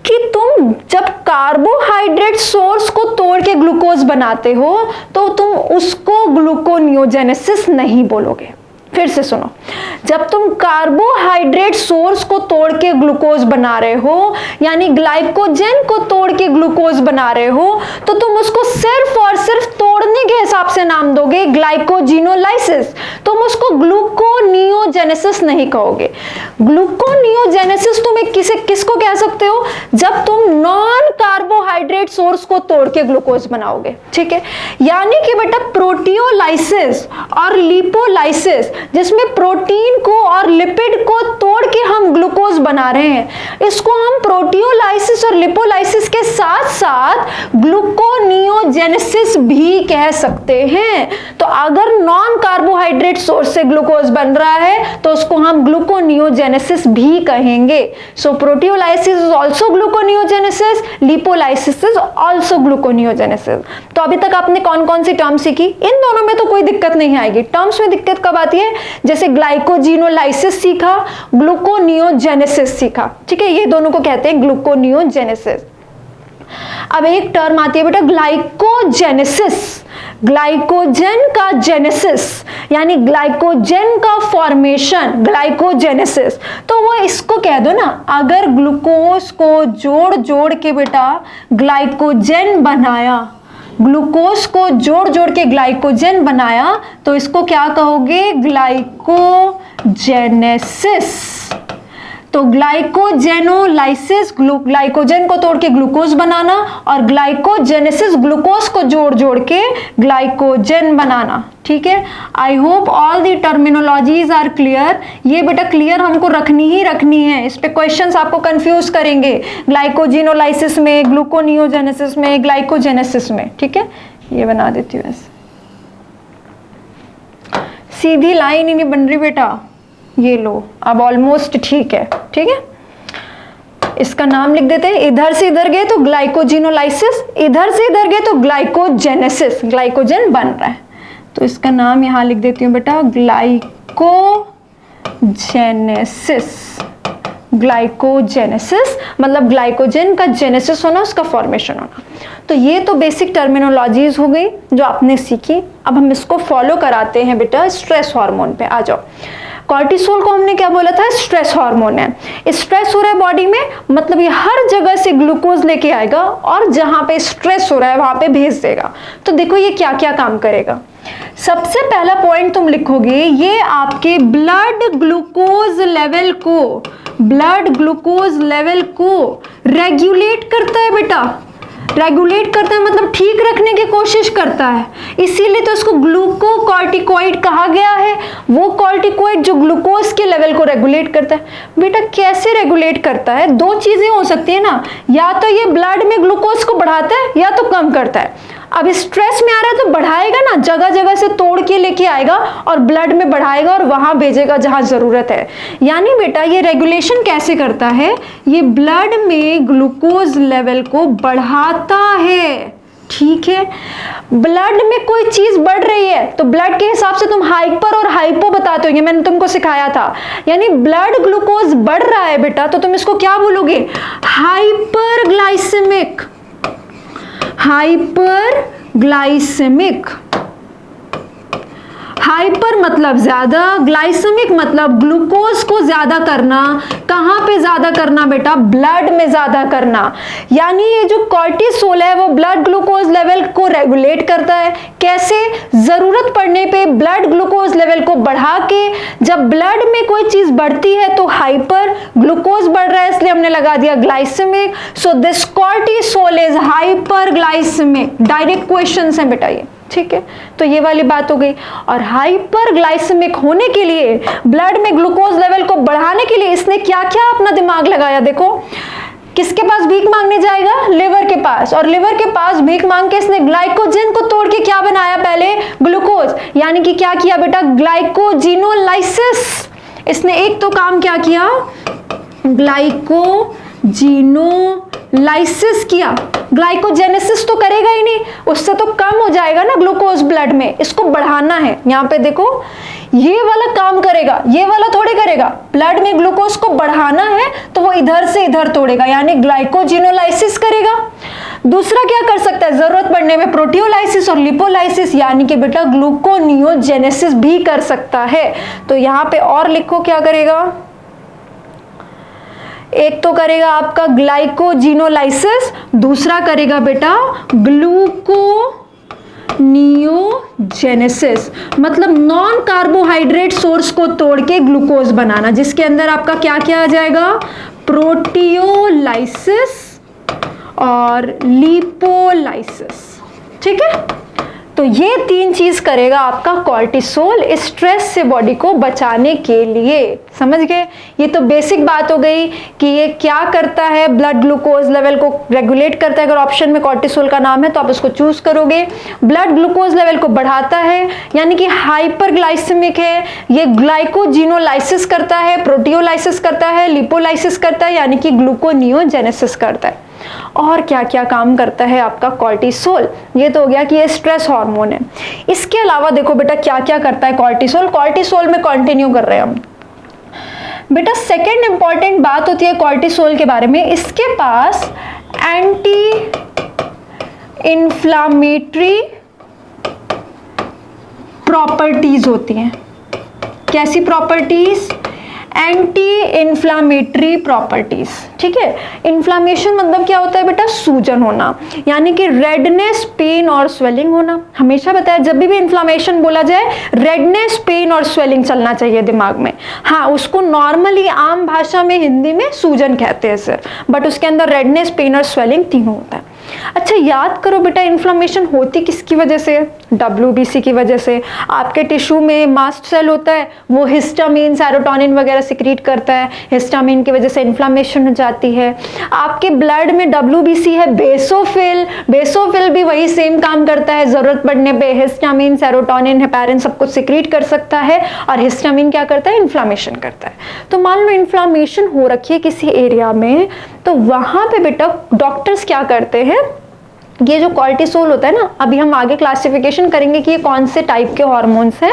कि तुम जब कार्बोहाइड्रेट सोर्स को तोड़ के ग्लूकोज बनाते हो तो तुम उसको ग्लूकोनियोजेनेसिस नहीं बोलोगे। फिर से सुनो, जब तुम कार्बोहाइड्रेट सोर्स को तोड़ के ग्लूकोज बना रहे हो, यानी ग्लाइकोजन को तोड़ के ग्लूकोज बना रहे हो, तो तुम उसको सिर्फ और सिर्फ तोड़ने के हिसाब से नाम दोगे ग्लाइकोजिनोलाइसिस। तुम उसको ग्लूकोनियोजेनेसिस नहीं कहोगे। ग्लूकोनियोजेनेसिस तुम किसको कह सकते हो? जब तुम नॉन कार्बोहाइड्रेट सोर्स को तोड़ के ग्लूकोज बनाओगे, ठीक है। यानी कि बेटा प्रोटियोलाइसिस और लिपोलाइसिस, जिसमें प्रोटीन को और लिपिड को तोड़ के हम ग्लूकोज बना रहे हैं, इसको हम प्रोटियोलाइसिस और लिपोलाइसिस के साथ साथ ग्लूकोनियोजेनेसिस भी कह सकते हैं। तो अगर नॉन कार्बोहाइड्रेट सोर्स से ग्लूकोज बन रहा है तो उसको हम ग्लूकोनियोजेनेसिस भी कहेंगे। So proteolysis is also gluconeogenesis, lipolysis is also gluconeogenesis. तो अभी तक आपने कौन कौन सी टर्म सीखी? इन दोनों में तो कोई दिक्कत नहीं आएगी। टर्म्स में दिक्कत कब आती है? जैसे ग्लाइकोजिनोलाइसिस सीखा, ग्लूकोनियोजेनेसिस सीखा, ठीक है, ये दोनों को कहते हैं ग्लूकोनियोजेनेसिस। अब एक टर्म आती है बेटा ग्लाइकोजेनेसिस, ग्लाइकोजन का जेनेसिस यानी ग्लाइकोजन का फॉर्मेशन, ग्लाइकोजेनेसिस। तो वो इसको कह दो ना, अगर ग्लूकोज को जोड़ जोड़ के बेटा ग्लाइकोजन बनाया, ग्लूकोज को जोड़ जोड़ के ग्लाइकोजन बनाया तो इसको क्या कहोगे? ग्लाइकोजेनेसिस। तो ग्लाइकोजेनोलाइसिस, ग्लाइकोजन को तोड़ के ग्लूकोज बनाना, और ग्लाइकोजेनेसिस ग्लूकोज को जोड़ जोड़ के ग्लाइकोजन बनाना, ठीक है। I hope all the terminologies are clear. ये बेटा क्लियर हमको रखनी ही रखनी है, इस पे क्वेश्चंस आपको कंफ्यूज करेंगे, ग्लाइकोजिनोलाइसिस में, ग्लूकोनियोजेनेसिस में, ग्लाइकोजेनेसिस में, ठीक है। ये बना देती हूँ ऐसे, सीधी लाइन ही नहीं बन रही बेटा, ये लो अब ऑलमोस्ट ठीक है, ठीक है। इसका नाम लिख देते हैं, इधर से इधर गए तो ग्लाइकोजिनोलाइसिस, इधर से इधर गए तो ग्लाइकोजेनेसिस, ग्लाइकोजन बन रहा है, तो इसका नाम यहां लिख देती हूं बेटा ग्लाइकोजेनेसिस। ग्लाइकोजेनेसिस मतलब ग्लाइकोजन का जेनेसिस होना, उसका फॉर्मेशन होना। तो ये तो बेसिक टर्मिनोलॉजीज हो गई जो आपने सीखी। अब हम इसको फॉलो कराते हैं बेटा स्ट्रेस हार्मोन पे। आ जाओ, कॉर्टिसोल को हमने क्या बोला था? स्ट्रेस हार्मोन है। स्ट्रेस हो रहा है बॉडी में, मतलब ये हर जगह से ग्लूकोज लेके आएगा और जहां पे स्ट्रेस हो रहा है वहां पे भेज देगा। तो देखो ये क्या क्या काम करेगा। सबसे पहला पॉइंट तुम लिखोगे, ये आपके ब्लड ग्लूकोज लेवल को, ब्लड ग्लूकोज लेवल को रेगुलेट करता है बेटा। रेगुलेट करता है मतलब ठीक रखने की कोशिश करता है, इसीलिए तो इसको ग्लूकोकॉर्टिकॉइड कहा गया है। वो कॉर्टिकॉइड जो ग्लूकोज के लेवल को रेगुलेट करता है। बेटा कैसे रेगुलेट करता है? दो चीजें हो सकती है ना, या तो ये ब्लड में ग्लूकोज को बढ़ाता है या तो कम करता है। अब स्ट्रेस में आ रहा है तो बढ़ाएगा ना, जगह जगह से तोड़ के लेके आएगा और ब्लड में बढ़ाएगा और वहां भेजेगा जहां जरूरत है। यानी बेटा ये रेगुलेशन कैसे करता है? ये ब्लड में ग्लूकोज लेवल को बढ़ाता है, ठीक है। ब्लड में कोई चीज बढ़ रही है तो ब्लड के हिसाब से तुम हाइपर और हाइपो बताते हो, ये मैंने तुमको सिखाया था। यानी ब्लड ग्लूकोज बढ़ रहा है बेटा तो तुम इसको क्या बोलोगे? Hyperglycaemic, hyperglycaemic. हाइपर मतलब ज्यादा, ग्लाइसेमिक मतलब ग्लूकोज को ज्यादा करना। कहां पे ज्यादा करना बेटा? ब्लड में ज्यादा करना। यानी ये जो कॉर्टिसोल है वो ब्लड ग्लूकोज लेवल को रेगुलेट करता है। कैसे? जरूरत पड़ने पे ब्लड ग्लूकोज लेवल को बढ़ा के, जब ब्लड में कोई चीज बढ़ती है तो हाइपर, ग्लूकोज बढ़ रहा है इसलिए हमने लगा दिया glycaemic. So this cortisol is hyperglycaemic. Direct question है बेटा ये, ठीक है। तो ये वाली बात हो गई। और हाइपरग्लाइसेमिक होने के लिए, ब्लड में ग्लूकोज लेवल को बढ़ाने के लिए इसने क्या क्या अपना दिमाग लगाया? देखो, किसके पास भीख मांगने जाएगा? लिवर के पास। और लिवर के पास भीख मांग के इसने ग्लाइकोजन को तोड़ के क्या बनाया? पहले ग्लूकोज। यानी कि क्या किया बेटा? ग्लाइकोजिनोलाइसिस। इसने एक तो काम क्या किया? ग्लाइकोजिनोलाइसिस किया। ग्लाइकोजेनेसिस तो करेगा ही नहीं, उससे तो कम हो जाएगा ना ग्लूकोज ब्लड में, इसको बढ़ाना है। यहां पे देखो ये वाला काम करेगा, ये वाला थोड़े करेगा। ब्लड में ग्लूकोज को बढ़ाना है तो वो इधर से इधर तोड़ेगा, यानी ग्लाइकोजिनोलाइसिस करेगा। दूसरा क्या कर सकता है? जरूरत पड़ने में प्रोटियोलाइसिस और लिपोलाइसिस, यानी कि बेटा ग्लूकोनियोजेनेसिस भी कर सकता है। तो यहां पे और लिखो क्या करेगा? एक तो करेगा आपका ग्लाइकोजिनोलाइसिस, दूसरा करेगा बेटा ग्लूकोनियोजेनेसिस, मतलब नॉन कार्बोहाइड्रेट सोर्स को तोड़ के ग्लूकोज बनाना, जिसके अंदर आपका क्या क्या आ जाएगा? प्रोटियोलाइसिस और लिपोलाइसिस, ठीक है। तो तो ये 3 चीज करेगा आपका कॉर्टिसोल स्ट्रेस से बॉडी को बचाने के लिए। समझ गए? ये तो बेसिक बात हो गई कि ये क्या करता है, ब्लड ग्लूकोज लेवल को रेगुलेट करता है। अगर ऑप्शन में कॉर्टिसोल का नाम है तो आप उसको चूज करोगे। ब्लड ग्लूकोज लेवल को बढ़ाता है, यानी कि हाइपरग्लाइसेमिक है। ये ग्लाइकोजिनोलाइसिस करता है, प्रोटियोलाइसिस करता है, लिपोलाइसिस करता है, यानी कि ग्लूकोनियोजेनेसिस करता है। और क्या क्या काम करता है आपका कॉर्टिसोल? ये तो हो गया कि ये स्ट्रेस हार्मोन है। इसके अलावा देखो बेटा क्या क्या करता है कॉर्टिसोल। कॉर्टिसोल में कंटिन्यू कर रहे हैं हम बेटा। सेकेंड इंपॉर्टेंट बात होती है कॉर्टिसोल के बारे में, इसके पास एंटी इन्फ्लामेटरी प्रॉपर्टीज होती हैं। कैसी प्रॉपर्टीज? Anti inflammatory properties. ठीक है, इन्फ्लामेशन मतलब क्या होता है बेटा? सूजन होना, यानी कि रेडनेस, पेन और स्वेलिंग होना। हमेशा बताया जब भी इन्फ्लामेशन बोला जाए रेडनेस, पेन और स्वेलिंग चलना चाहिए दिमाग में। हाँ, उसको नॉर्मली आम भाषा में हिंदी में सूजन कहते हैं सर, बट उसके अंदर रेडनेस, पेन और स्वेलिंग तीनों होता है। अच्छा याद करो बेटा, इन्फ्लामेशन होती किसकी वजह से? WBC की वजह से। आपके टिश्यू में मास्ट सेल होता है, वो हिस्टामिन, सेरोटोनिन वगैरह सिक्रीट करता है, हिस्टामिन की वजह से इन्फ्लामेशन हो जाती है। आपके ब्लड में WBC है, बेसोफिल, बेसोफिल भी वही सेम काम करता है, जरूरत पड़ने पे हिस्टामिन, सेरोटोनिन, हेपारिन सब कुछ सिक्रीट कर सकता है, और हिस्टामिन क्या करता है? इन्फ्लामेशन करता है। तो मान लो इन्फ्लामेशन हो रखी है किसी एरिया में, तो वहां पे बेटा डॉक्टर्स क्या करते हैं, ये जो कॉर्टिसोल होता है ना, अभी हम आगे क्लासिफिकेशन करेंगे कि ये कौन से टाइप के हार्मोन्स हैं,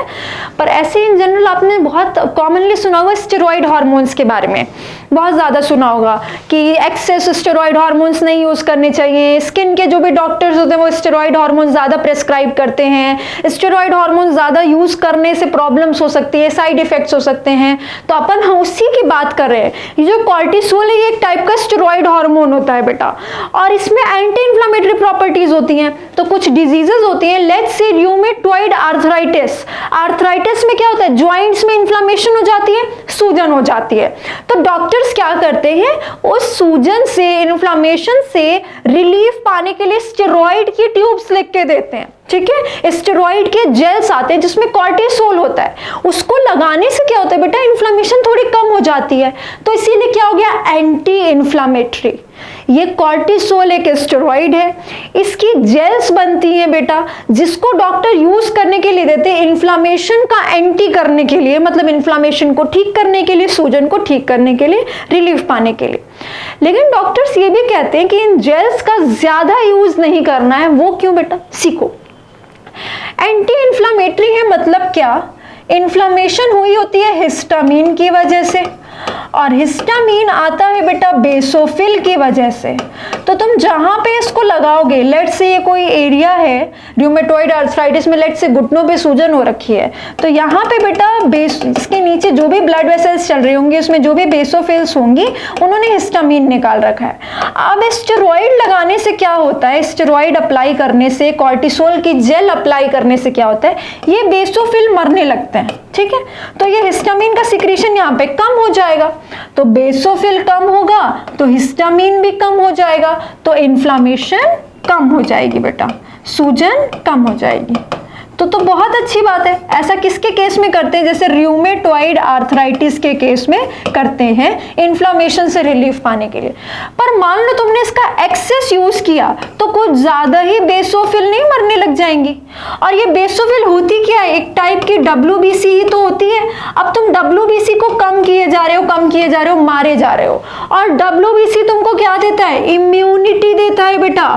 पर ऐसे इन जनरल आपने बहुत कॉमनली सुना होगा स्टेरॉइड हार्मोन्स के बारे में, बहुत ज़्यादा सुना होगा कि एक्सेस स्टेरॉइड हार्मोन्स नहीं यूज़ करने चाहिए। स्किन के जो भी डॉक्टर्स होते हैं वो स्टेरॉइड हार्मोन ज़्यादा प्रेस्क्राइब करते हैं। स्टेरॉइड हार्मोन ज़्यादा यूज़ करने से प्रॉब्लम्स हो सकती है, साइड इफेक्ट्स हो सकते हैं। तो अपन हम उसी की बात कर रहे हैं। ये जो कॉर्टिसोल है ये एक टाइप का स्टेरॉइड हार्मोन होता है बेटा, और इसमें एंटी इन्फ्लेमेटरी प्रॉपर्टीज होती हैं। तो कुछ डिजीजेस होती हैं, let's say rheumatoid arthritis. Arthritis में क्या होता है? ज्वाइंट्स में इन्फ्लेमेशन हो जाती है, सूजन हो जाती है। तो डॉक्टर्स क्या करते हैं, उस सूजन से, इन्फ्लेमेशन से रिलीफ पाने के लिए स्टेरॉइड की ट्यूब्स लिख के देते हैं। ठीक है, स्टेरॉइड के जेल्स आते हैं जिसमें कॉर्टिसोल होता है, उसको लगाने से क्या होता है बेटा? इन्फ्लेमेशन थोड़ी कम हो जाती है। तो इसीलिए क्या हो गया? Anti inflammatory. ये कॉर्टिसोल एक स्टेरॉइड है, इसकी जेल्स बनती हैं बेटा, जिसको डॉक्टर यूज करने के लिए देते हैं इन्फ्लेमेशन का एंटी करने के लिए, मतलब इन्फ्लेमेशन को ठीक करने के लिए, सूजन को ठीक करने के लिए, रिलीफ पाने के लिए। लेकिन डॉक्टर्स ये भी कहते हैं कि इन जेल्स का ज्यादा यूज नहीं करना है। वो क्यों बेटा? सीखो। एंटी इन्फ्लेमेटरी है मतलब क्या? इन्फ्लेमेशन हुई होती है हिस्टामिन की वजह से, और हिस्टामिन आता है बेटा बेसोफिल की वजह से। तो तुम जहां पे इसको लगाओगे, लेट्स से ये कोई एरिया है र्यूमेटॉइड आर्थराइटिस में, लेट्स से घुटनों पे सूजन हो रखी है, तो यहाँ पे बेटा इसके नीचे जो भी ब्लड वेसल्स चल रही होंगी, उसमें जो भी बेसोफिल्स होंगी, उन्होंने हिस्टामिन निकाल रखा है। अब स्टेरॉइड लगाने से क्या होता है? स्टेरॉइड अप्लाई करने से, कॉर्टिसोल की जेल अप्लाई करने से क्या होता है? ये बेसोफिल मरने लगते हैं। ठीक है, तो ये हिस्टामिन का सिक्रीशन यहाँ पे कम हो जाएगा, तो बेसोफिल कम होगा तो हिस्टामिन भी कम हो जाएगा, तो इन्फ्लेमेशन कम हो जाएगी बेटा, सूजन कम हो जाएगी। तो बहुत अच्छी बात है। ऐसा किसके केस में करते हैं? जैसे र्यूमेटॉइड आर्थराइटिस के केस में करते हैं, इन्फ्लेमेशन से रिलीफ पाने के लिए। पर मान लो तुमने इसका एक्सेस यूज किया तो कुछ ज्यादा ही बेसोफिल नहीं मरने लग जाएंगी। और ये बेसोफिल होती क्या है? एक टाइप की WBC ही तो होती है। अब तुम WBC को कम किए जा रहे हो, कम किए जा रहे हो, मारे जा रहे हो। और WBC तुमको क्या देता है? इम्यूनिटी देता है बेटा।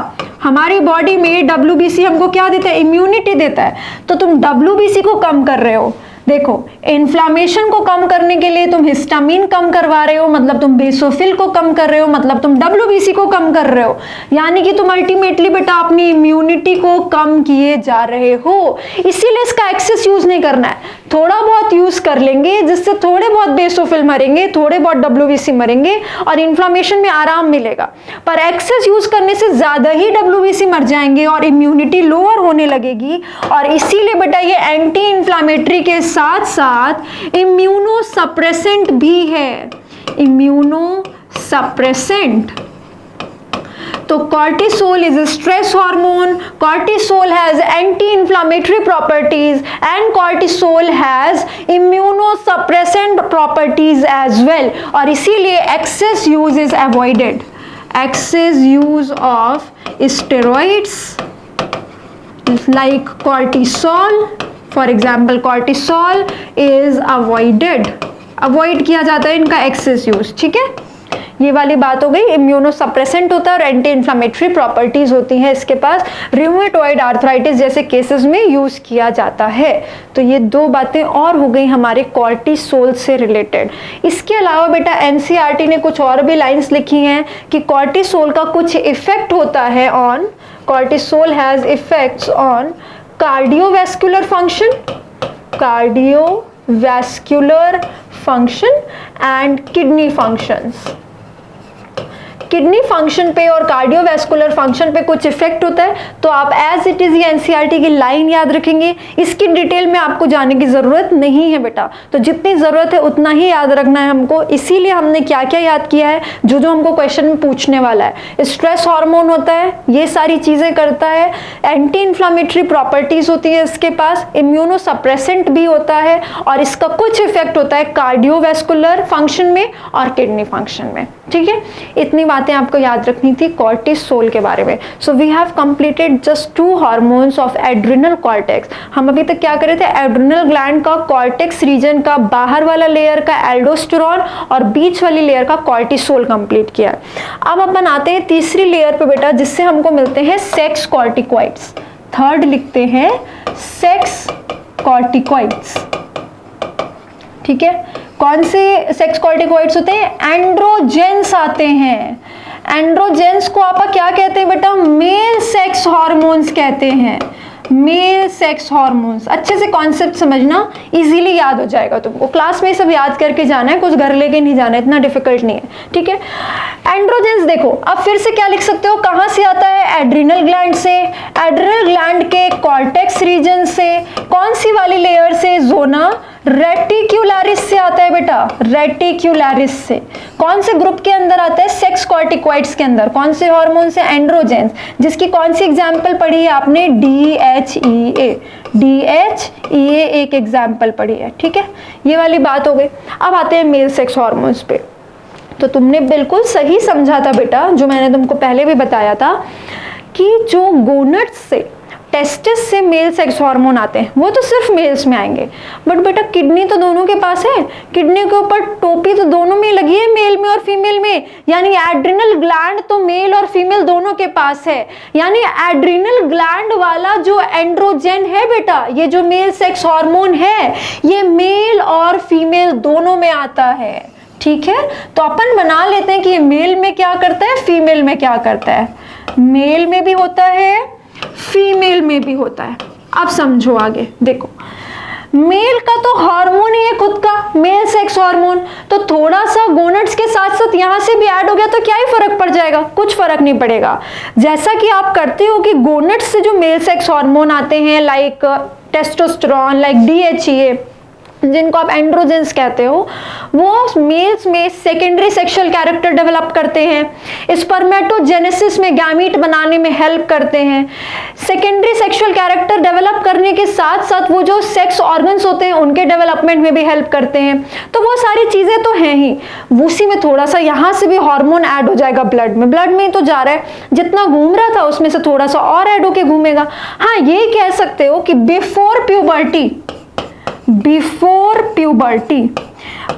हमारी बॉडी में WBC हमको क्या देता है? इम्यूनिटी देता है। तो तुम WBC को कम कर रहे हो। देखो, इन्फ्लेमेशन को कम करने के लिए तुम हिस्टामिन कम करवा रहे हो, मतलब तुम बेसोफिल को कम कर रहे हो, मतलब तुम WBC को कम कर रहे हो, यानी कि तुम अल्टीमेटली बेटा अपनी इम्यूनिटी को कम किए जा रहे हो। इसीलिए इसका एक्सेस यूज नहीं करना है, थोड़ा बहुत यूज कर लेंगे, जिससे थोड़े बहुत बेसोफिल मरेंगे, थोड़े बहुत WBC मरेंगे और इन्फ्लेमेशन में आराम मिलेगा। पर एक्सेस यूज करने से ज्यादा ही WBC मर जाएंगे और इम्यूनिटी लोअर होने लगेगी। और इसीलिए बेटा ये एंटी इन्फ्लेमेटरी के साथ साथ इम्यूनो सप्रेसेंट भी है। Immunosuppressant. तो cortisol is stress hormone, cortisol has anti inflammatory properties and cortisol has immunosuppressant properties as well, और इसीलिए excess use is avoided. Excess use of steroids like cortisol, for example cortisol is avoided, avoid किया जाता है इनका excess use. ठीक है, ये वाली बात हो गई. इम्यूनोसप्रेसेंट होता है और एंटी इन्फ्लेमेटरी प्रॉपर्टीज होती हैं इसके पास, रूमेटॉइड आर्थराइटिस जैसे केसेस में यूज किया जाता है. तो ये दो बातें और हो गई हमारे कॉर्टिसोल से रिलेटेड. इसके अलावा बेटा एनसीईआरटी ने कुछ और भी लाइंस लिखी हैं कि कॉर्टिसोल का कुछ इफेक्ट होता है on, cortisol has effects on cardiovascular function, cardiovascular function and kidney functions. Kidney function पे और कार्डियोवैस्कुलर फंक्शन पे कुछ इफेक्ट होता है. तो आप एज इट इज ये एनसीईआरटी की लाइन याद रखेंगे, इसकी डिटेल में आपको जाने की जरूरत नहीं है बेटा. तो जितनी जरूरत है उतना ही याद रखना है हमको. इसीलिए हमने क्या क्या याद किया है, जो जो हमको क्वेश्चन में पूछने वाला है. स्ट्रेस हार्मोन होता है, ये सारी चीजें करता है, एंटी इन्फ्लेमेटरी प्रॉपर्टीज होती है इसके पास, इम्यूनोसप्रेसेंट भी होता है, और इसका कुछ इफेक्ट होता है कार्डियोवैस्कुलर फंक्शन में और किडनी फंक्शन में. ठीक है, इतनी बातें आपको याद रखनी थी कॉर्टिसोल के बारे में. So we have completed just 2 hormones of adrenal cortex. हम अभी तक क्या कर रहे थे, एड्रिनल ग्लैंड का कॉर्टेक्स रीजन का बाहर वाला लेयर का एल्डोस्टेरोन और बीच वाली लेयर का कॉर्टिसोल कंप्लीट किया. अब अपन आते हैं तीसरी लेयर पे बेटा, जिससे हमको मिलते हैं सेक्स कॉर्टिकॉइड्स. थर्ड लिखते हैं सेक्स कॉर्टिकॉइड्स. ठीक है, कौन से सेक्स कॉर्टिकॉइड्स होते हैं, एंड्रोजेंस आते हैं. एंड्रोजेंस को आप क्या कहते हैं बेटा, मेल सेक्स हार्मोन्स कहते हैं, मेल सेक्स हार्मोन्स. अच्छे से कॉन्सेप्ट समझना, इजीली याद हो जाएगा तुमको. क्लास में सब याद करके जाना है, कुछ घर लेके नहीं जाना है, इतना डिफिकल्ट नहीं है. ठीक है, एंड्रोजेंस देखो, अब फिर से क्या लिख सकते हो, कहां से आता है, एड्रिनल ग्लैंड से, एड्रिनल ग्लैंड के कॉर्टेक्स रीजन से. कौन सी वाली लेयर से, जोना रेटिक्युलरिस से आता है बेटा, रेटिक्युलरिस से. कौन से ग्रुप के अंदर आता है, सेक्स कॉर्टिकॉइड्स के अंदर. कौन से हार्मोन से, एंड्रोजेंस, जिसकी कौन सी एग्जांपल पढ़ी है आपने, DHEA. DHEA एक एग्जांपल पढ़ी है. ठीक है, ये वाली बात हो गई. अब आते हैं मेल सेक्स हार्मोन्स पे. तो तुमने बिल्कुल सही समझा था बेटा, जो मैंने तुमको पहले भी बताया था कि जो गोनट्स से, टेस्टिस से मेल सेक्स हार्मोन आते हैं वो तो सिर्फ मेल्स में आएंगे. बट बेटा किडनी तो दोनों के पास है, किडनी के ऊपर टोपी तो दोनों में लगी है, मेल में और फीमेल में. यानी एड्रिनल ग्लैंड तो मेल और फीमेल दोनों के पास है. यानी एड्रिनल ग्लैंड वाला जो एंड्रोजन है बेटा, ये जो मेल सेक्स हार्मोन है, ये मेल और फीमेल दोनों में आता है. ठीक है, तो अपन बना लेते हैं कि ये मेल में क्या करता है, फीमेल में क्या करता है. मेल में भी होता है, फीमेल में भी होता है. अब समझो आगे. देखो, मेल का तो हार्मोन ही है खुद का, मेल सेक्स हार्मोन. तो थोड़ा सा गोनट्स के साथ साथ यहां से भी ऐड हो गया तो क्या ही फर्क पड़ जाएगा, कुछ फर्क नहीं पड़ेगा. जैसा कि आप करते हो कि गोनट्स से जो मेल सेक्स हार्मोन आते हैं, लाइक टेस्टोस्टेरोन, लाइक DHEA, जिनको आप एंड्रोजेंस कहते हो, वो मेल्स में सेकेंडरी सेक्सुअल कैरेक्टर डेवलप करते हैं, स्पर्मेटोजेनेसिस में गैमीट बनाने में हेल्प करते हैं. सेकेंडरी सेक्सुअल कैरेक्टर डेवलप करने के साथ साथ वो जो सेक्स ऑर्गन्स होते हैं उनके डेवलपमेंट में भी हेल्प करते हैं. तो वो सारी चीजें तो हैं ही. उसी में थोड़ा सा यहाँ से भी हार्मोन ऐड हो जाएगा ब्लड में, ब्लड में ही तो जा रहा है, जितना घूम रहा था उसमें से थोड़ा सा और ऐड होके घूमेगा. हाँ, ये कह सकते हो कि बिफोर प्यूबर्टी,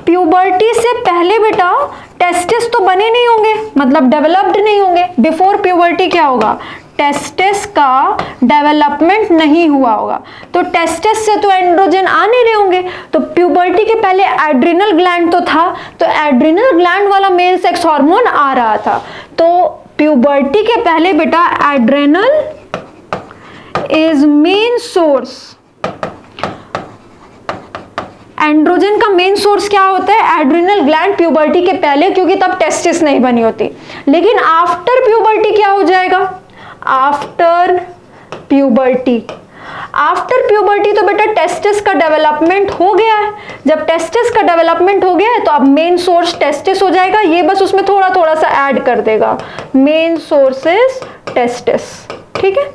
प्यूबर्टी से पहले बेटा टेस्टिस तो बने नहीं होंगे, मतलब डेवलप्ड नहीं होंगे. बिफोर प्यूबर्टी क्या होगा, टेस्टिस का डेवलपमेंट नहीं हुआ होगा. तो टेस्टिस से तो एंड्रोजन आ नहीं रहे होंगे. तो प्यूबर्टी के पहले एड्रिनल ग्लैंड तो था, तो एड्रिनल ग्लैंड वाला मेल सेक्स हार्मोन आ रहा था. तो प्यूबर्टी के पहले बेटा adrenal is main source. Androgen का मेन सोर्स क्या होता है, एड्रिनल ग्लैंड, प्यूबर्टी के पहले, क्योंकि तब टेस्टिस नहीं बनी होती. लेकिन आफ्टर प्यूबर्टी क्या हो जाएगा, आफ्टर प्यूबर्टी आफ्टर प्यूबर्टी तो बेटा टेस्टिस का डेवलपमेंट हो गया है, जब टेस्टिस का डेवलपमेंट हो गया है तो अब मेन सोर्स टेस्टिस हो जाएगा, ये बस उसमें थोड़ा थोड़ा सा ऐड कर देगा, मेन सोर्स इज टेस्टिस, ठीक है,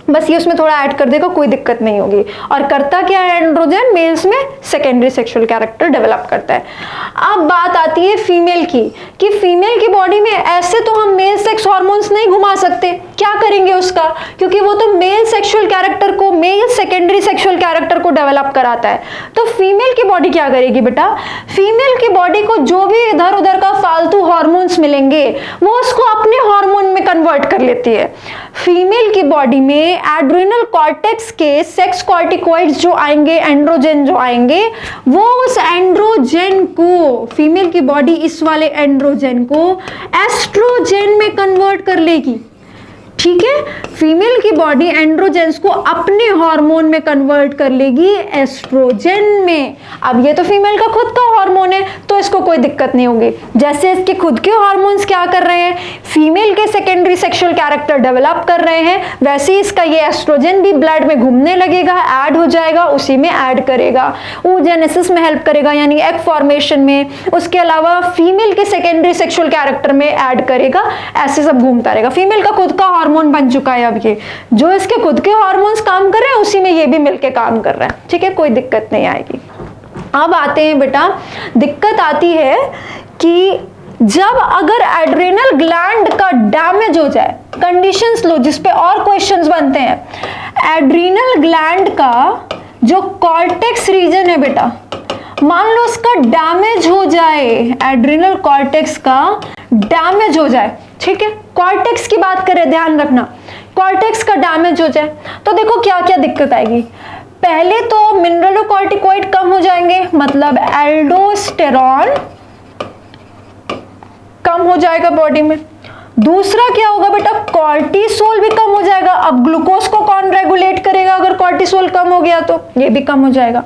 बस ये उसमें थोड़ा ऐड कर देगा, कोई दिक्कत नहीं होगी। और करता क्या है एंड्रोजन, मेल्स में सेकेंडरी सेक्सुअल कैरेक्टर डेवलप करता है। अब बात आती है फीमेल की, कि फीमेल की बॉडी में ऐसे तो हम मेल सेक्स हार्मोन्स नहीं घुमा सकते, क्या करेंगे उसका, क्योंकि वो तो मेल सेक्सुअल कैरेक्टर को, मेल सेकेंडरी सेक्सुअल कैरेक्टर को डेवलप कराता है। तो फीमेल की बॉडी क्या करेगी बेटा, फीमेल की बॉडी को जो भी इधर उधर का फालतू हार्मोन्स मिलेंगे वो उसको अपने हार्मोन में कन्वर्ट कर लेती है। फीमेल की बॉडी में एड्रिनल कॉर्टेक्स के सेक्स कॉर्टिकॉइड्स जो आएंगे, एंड्रोजन जो आएंगे, वो उस एंड्रोजन को, फीमेल की बॉडी इस वाले एंड्रोजन को एस्ट्रोजन में कन्वर्ट कर लेगी, ठीक है, फीमेल की बॉडी एंड्रोजेंस को अपने हार्मोन में कन्वर्ट कर लेगी, एस्ट्रोजन में। अब ये तो फीमेल का खुद का हार्मोन है तो इसको कोई दिक्कत नहीं होगी। जैसे इसके खुद के हार्मोन्स क्या कर रहे हैं, फीमेल के सेकेंडरी सेक्सुअल कैरेक्टर डेवलप कर रहे हैं, वैसे ही इसका ये एस्ट्रोजन भी ब्लड में घूमने लगेगा, ऐड हो जाएगा, उसी में ऐड करेगा, oogenesis में हेल्प करेगा यानी एग फॉर्मेशन में, उसके अलावा फीमेल के सेकेंडरी सेक्सुअल कैरेक्टर में ऐड करेगा, ऐसे सब घूमता रहेगा। फीमेल का खुद का हार्मोन बन चुका है, अब ये जो इसके खुद के हार्मोन्स काम कर रहे हैं उसी में ये भी मिलके काम कर रहा है, ठीक है, कोई दिक्कत नहीं आएगी। अब आते हैं बेटा, दिक्कत आती है कि जब अगर एड्रेनल ग्लैंड का डैमेज हो जाए, कंडीशंस लो जिस पे और क्वेश्चंस बनते हैं, एड्रीनल ग्लैंड का जो कॉर्टेक्स रीजन है बेटा, मान लो उसका डैमेज हो जाए, एड्रिनल कॉर्टेक्स का डैमेज हो जाए, ठीक है, कॉर्टेक्स की बात करें, ध्यान रखना, कॉर्टेक्स का डैमेज हो जाए तो देखो क्या क्या दिक्कत आएगी। पहले तो मिनरलोकॉर्टिकॉइड कम हो जाएंगे, मतलब एल्डोस्टेरॉन कम हो जाएगा बॉडी में। दूसरा क्या होगा बेटा, कॉर्टिसोल भी कम हो जाएगा। अब ग्लूकोज को कौन रेगुलेट करेगा, अगर कॉर्टिसोल कम हो गया तो ये भी कम हो जाएगा।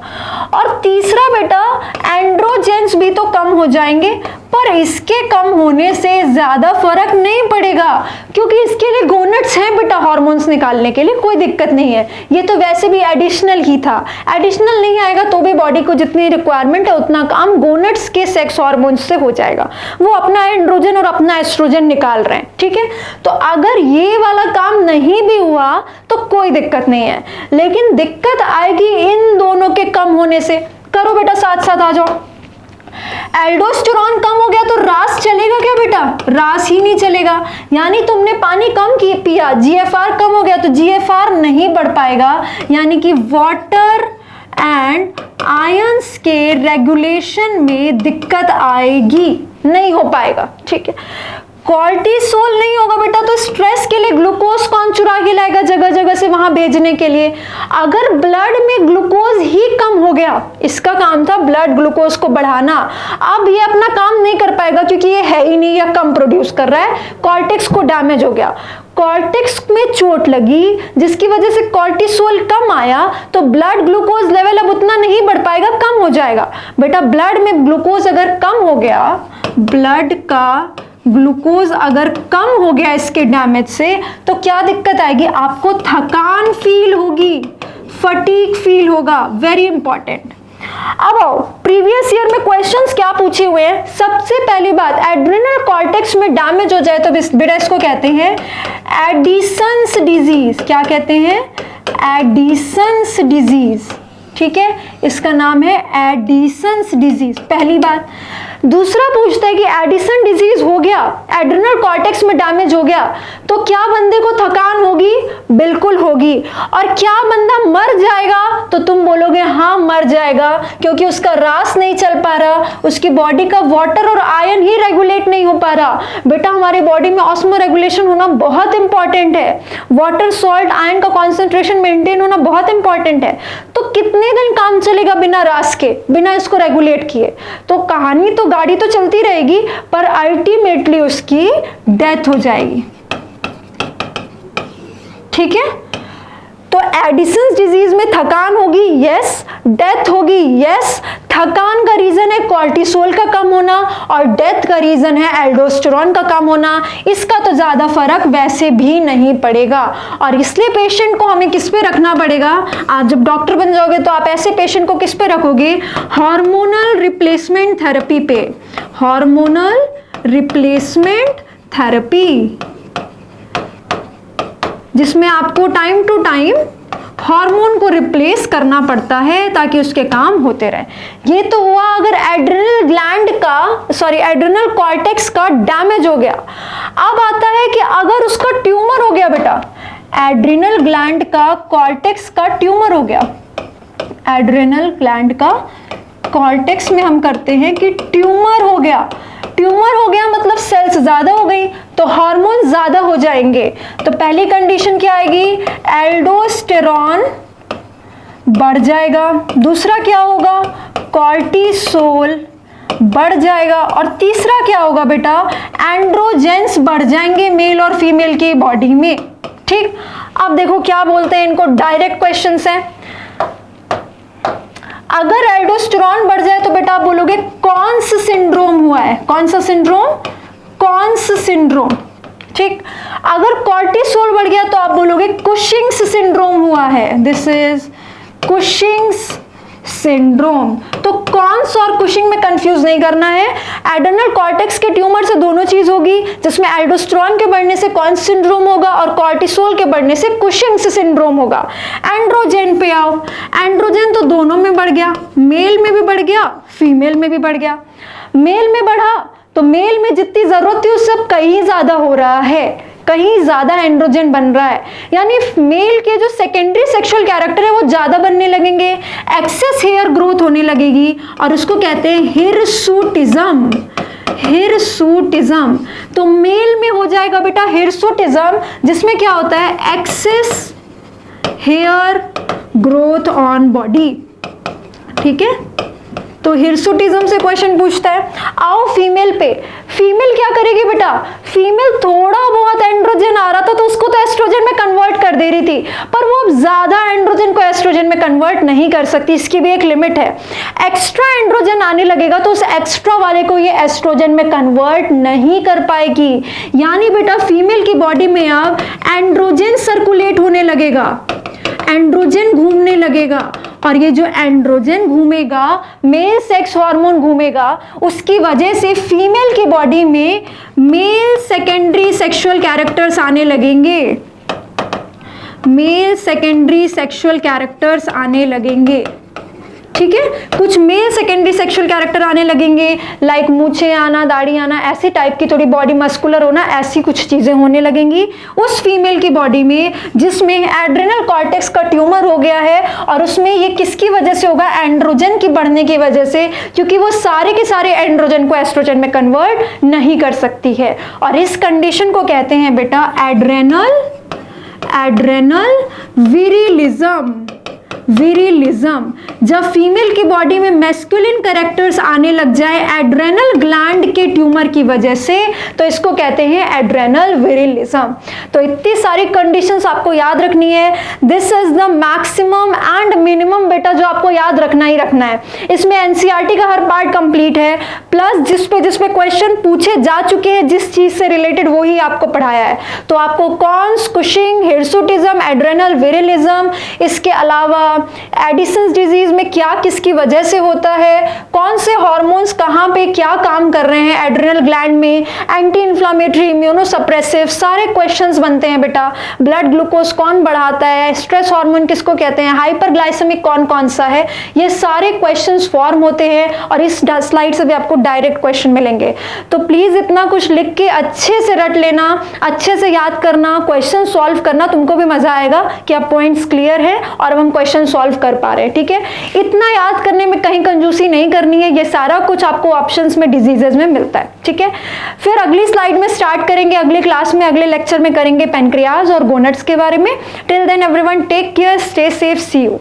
और तीसरा बेटा, एंड्रोजेंस भी तो कम हो जाएंगे, पर इसके कम होने से ज्यादा फर्क नहीं पड़ेगा क्योंकि इसके लिए गोनेट्स हैं बेटा हार्मोन्स निकालने के लिए, कोई दिक्कत नहीं है। ये तो वैसे भी एडिशनल ही था, एडिशनल नहीं आएगा तो भी बॉडी को जितनी रिक्वायरमेंट है उतना काम गोनेट्स के सेक्स हार्मोन्स से हो जाएगा, वो अपना एंड्रोजन और अपना एस्ट्रोजन निकाल रहे हैं, ठीक है। तो अगर ये वाला काम नहीं भी हुआ तो कोई दिक्कत नहीं है, लेकिन दिक्कत आएगी इन दोनों के कम होने से। करो बेटा, साथ साथ आ जाओ। एल्डोस्टेरॉन कम हो गया तो रास चलेगा क्या बेटा, रास ही नहीं चलेगा, यानी तुमने पानी कम पिया, जीएफआर कम हो गया तो जीएफआर नहीं बढ़ पाएगा, यानी कि वाटर एंड आयंस के रेगुलेशन में दिक्कत आएगी, नहीं हो पाएगा, ठीक है। कॉर्टिसोल नहीं होगा बेटा तो स्ट्रेस के लिए ग्लूकोज कौन चुरा के लाएगा जगह जगह से वहां भेजने के लिए। अगर ब्लड में ग्लूकोज ही कम हो गया, इसका काम था ब्लड ग्लूकोज को बढ़ाना, अब ये अपना काम नहीं कर पाएगा क्योंकि ये है ही नहीं या कम प्रोड्यूस कर रहा है, कॉर्टेक्स को डैमेज हो गया, कॉर्टेक्स में चोट लगी जिसकी वजह से कॉर्टिसोल कम आया तो ब्लड ग्लूकोज लेवल अब उतना नहीं बढ़ पाएगा, कम हो जाएगा। बेटा ब्लड में ग्लूकोज अगर कम हो गया, ब्लड का ग्लूकोज अगर कम हो गया इसके डैमेज से तो क्या दिक्कत आएगी, आपको थकान फील होगी, फटीग फील होगा, वेरी इंपॉर्टेंट। अब आओ, प्रीवियस ईयर में क्वेश्चंस क्या पूछे हुए हैं। सबसे पहली बात, एड्रिनल कॉर्टेक्स में डैमेज हो जाए तो बेटा इसको कहते हैं एडिसन्स डिजीज। क्या कहते हैं, एडिसन्स डिजीज, ठीक है, इसका नाम है एडिसन्स डिजीज, पहली बात। दूसरा पूछता है कि एडिसन डिजीज हो गया, एड्रिनल कॉर्टेक्स में डैमेज हो गया तो क्या बंदे को थकान होगी, बिल्कुल होगी। और क्या बंदा मर जाएगा तो तुम बोलोगे हाँ मर जाएगा, क्योंकि उसका रास नहीं चल पा रहा, उसकी बॉडी का वाटर और आयन ही रेगुलेट नहीं हो पा रहा। बेटा हमारी बॉडी में ऑस्मो रेगुलेशन होना बहुत इंपॉर्टेंट है, वाटर सॉल्ट आयन का कॉन्सेंट्रेशन मेंटेन होना बहुत इंपॉर्टेंट है। तो कितने दिन काम चलेगा बिना रास के, बिना इसको रेगुलेट किए, तो कहानी तो गाड़ी तो चलती रहेगी पर अल्टीमेटली उसकी डेथ हो जाएगी, ठीक है। तो एडिसन्स डिजीज में थकान होगी, यस, डेथ होगी, यस। थकान का रीजन है कॉर्टिसोल का कम होना और डेथ का रीजन है एल्डोस्टेरॉन का कम होना, इसका तो ज्यादा फर्क वैसे भी नहीं पड़ेगा। और इसलिए पेशेंट को हमें किस पे रखना पड़ेगा, आज जब डॉक्टर बन जाओगे तो आप ऐसे पेशेंट को किस पे रखोगे, हार्मोनल रिप्लेसमेंट थेरेपी पे, हार्मोनल रिप्लेसमेंट थेरेपी, जिसमें आपको टाइम टू टाइम हार्मोन को रिप्लेस करना पड़ता है ताकि उसके काम होते रहे। ये तो हुआ अगर एड्रिनल ग्लैंड का एड्रिनल कॉर्टेक्स का डैमेज हो गया। अब आता है कि अगर उसका ट्यूमर हो गया बेटा, एड्रिनल ग्लैंड का कॉर्टेक्स का ट्यूमर हो गया, एड्रिनल ग्लैंड का कॉर्टेक्स में हम करते हैं कि ट्यूमर हो गया, ट्यूमर हो गया मतलब सेल्स ज्यादा हो गई तो हार्मोन ज्यादा हो जाएंगे। तो पहली कंडीशन क्या आएगी, एल्डोस्टेरॉन बढ़ जाएगा, दूसरा क्या होगा, कॉर्टिसोल बढ़ जाएगा, और तीसरा क्या होगा बेटा, एंड्रोजेंस बढ़ जाएंगे मेल और फीमेल की बॉडी में। ठीक, अब देखो क्या बोलते हैं, इनको डायरेक्ट क्वेश्चंस हैं। अगर एल्डोस्टेरॉन बढ़ जाए तो बेटा आप बोलोगे कॉन्स सिंड्रोम हुआ है, कौन सा सिंड्रोम, कॉन्स सिंड्रोम। ठीक, अगर कॉर्टिसोल बढ़ गया तो आप बोलोगे कुशिंग्स सिंड्रोम हुआ है, दिस इज कुशिंग्स सिंड्रोम। तो कॉन्स और कुशिंग में कंफ्यूज नहीं करना है। एड्रिनल कॉर्टेक्स के ट्यूमर से दोनों चीज होगी, जिसमें एल्डोस्टेरॉन के बढ़ने से कॉन्स सिंड्रोम होगा और कॉर्टिसोल के बढ़ने से कुशिंग्स सिंड्रोम होगा। एंड्रोजन पे आओ, एंड्रोजन तो दोनों में बढ़ गया, मेल में भी बढ़ गया, फीमेल में भी बढ़ गया। मेल में बढ़ा तो मेल में जितनी जरूरत थी उससे कहीं ज्यादा हो रहा है, कहीं ज्यादा एंड्रोजन बन रहा है, यानी मेल के जो सेकेंडरी सेक्सुअल कैरेक्टर है वो ज्यादा बनने लगेंगे, एक्सेस हेयर ग्रोथ होने लगेगी और उसको कहते हैं हिरसुटिज्म, हिरसुटिज्म। तो मेल में हो जाएगा बेटा हिरसुटिज्म, जिसमें क्या होता है, excess hair growth on body. ठीक है, तो हिरसुटिज्म से क्वेश्चन पूछता है। आओ फीमेल पे, फीमेल क्या करेगी बेटा, फीमेल थोड़ा बहुत एंड्रोजन आ रहा था तो उसको तो एस्ट्रोजन में कन्वर्ट कर दे रही थी, पर वो अब ज्यादा एंड्रोजन को एस्ट्रोजन में कन्वर्ट नहीं कर सकती, इसकी भी एक लिमिट है। एक्स्ट्रा एंड्रोजन आने लगेगा तो उस एक्स्ट्रा वाले को ये एस्ट्रोजन में कन्वर्ट नहीं कर पाएगी, यानी बेटा फीमेल की बॉडी में अब एंड्रोजन सर्कुलेट होने लगेगा, एंड्रोजन घूमने लगेगा, और ये जो एंड्रोजन घूमेगा, मेल सेक्स हार्मोन घूमेगा, उसकी वजह से फीमेल की बॉडी में मेल सेकेंडरी सेक्सुअल कैरेक्टर्स आने लगेंगे, मेल सेकेंडरी सेक्सुअल कैरेक्टर्स आने लगेंगे। ठीक है, कुछ मेल सेकेंडरी सेक्सुअल कैरेक्टर आने लगेंगे, लाइक मूछें आना, दाढ़ी आना, ऐसी टाइप की थोड़ी बॉडी मस्कुलर होना, ऐसी कुछ चीजें होने लगेंगी उस फीमेल की बॉडी में जिसमें एड्रिनल कॉर्टेक्स का ट्यूमर हो गया है। और उसमें ये किसकी वजह से होगा, एंड्रोजन की बढ़ने की वजह से, क्योंकि वो सारे के सारे एंड्रोजन को एस्ट्रोजन में कन्वर्ट नहीं कर सकती है। और इस कंडीशन को कहते हैं बेटा एड्रेनल विरिलिज्म, विरिलिज्म। जब फीमेल की बॉडी में मैस्कुलिन कैरेक्टर्स आने लग जाए एड्रेनल ग्लैंड के ट्यूमर की वजह से, तो इसको कहते हैं एड्रेनल विरिलिज्म। तो इतनी सारी कंडीशंस आपको याद रखनी है। This is the maximum and minimum बेटा जो आपको याद रखना ही रखना है। इसमें एनसीईआरटी का हर पार्ट कंप्लीट है, प्लस जिस पे क्वेश्चन पूछे जा चुके हैं जिस चीज से रिलेटेड वो ही आपको पढ़ाया है। तो आपको कॉन्स, कुशिंग, हिरसुटिज्म, एड्रेनल विरिलिज्म, इसके अलावा एडिसन्स डिजीज में क्या किसकी वजह से होता है, कौन से हार्मोन्स कहां पे क्या काम कर रहे हैं एड्रिनल ग्लैंड में, एंटी इंफ्लेमेटरी, इम्यूनोसप्रेसिव, सारे क्वेश्चंस बनते हैं बेटा। ब्लड ग्लूकोज कौन बढ़ाता है, स्ट्रेस हार्मोन किसको कहते हैं, हाइपरग्लाइसेमिक कौन कौन सा है, ये सारे क्वेश्चंस फॉर्म होते हैं और इस स्लाइड से भी आपको डायरेक्ट क्वेश्चन मिलेंगे। तो प्लीज इतना कुछ लिख के अच्छे से रट लेना, अच्छे से याद करना, क्वेश्चन सॉल्व करना, तुमको भी मजा आएगा कि अब पॉइंट्स क्लियर है और अब हम क्वेश्चन सॉल्व कर पा रहे हैं। ठीक है, इतना याद करने में कहीं कंजूसी नहीं करनी है, ये सारा कुछ आपको ऑप्शंस में डिजीजेस में मिलता है। ठीक है, फिर अगली स्लाइड में स्टार्ट करेंगे, अगली क्लास में अगले लेक्चर में करेंगे पेनक्रियाज और गोनट्स के बारे में। Till then everyone take care, stay safe, see you.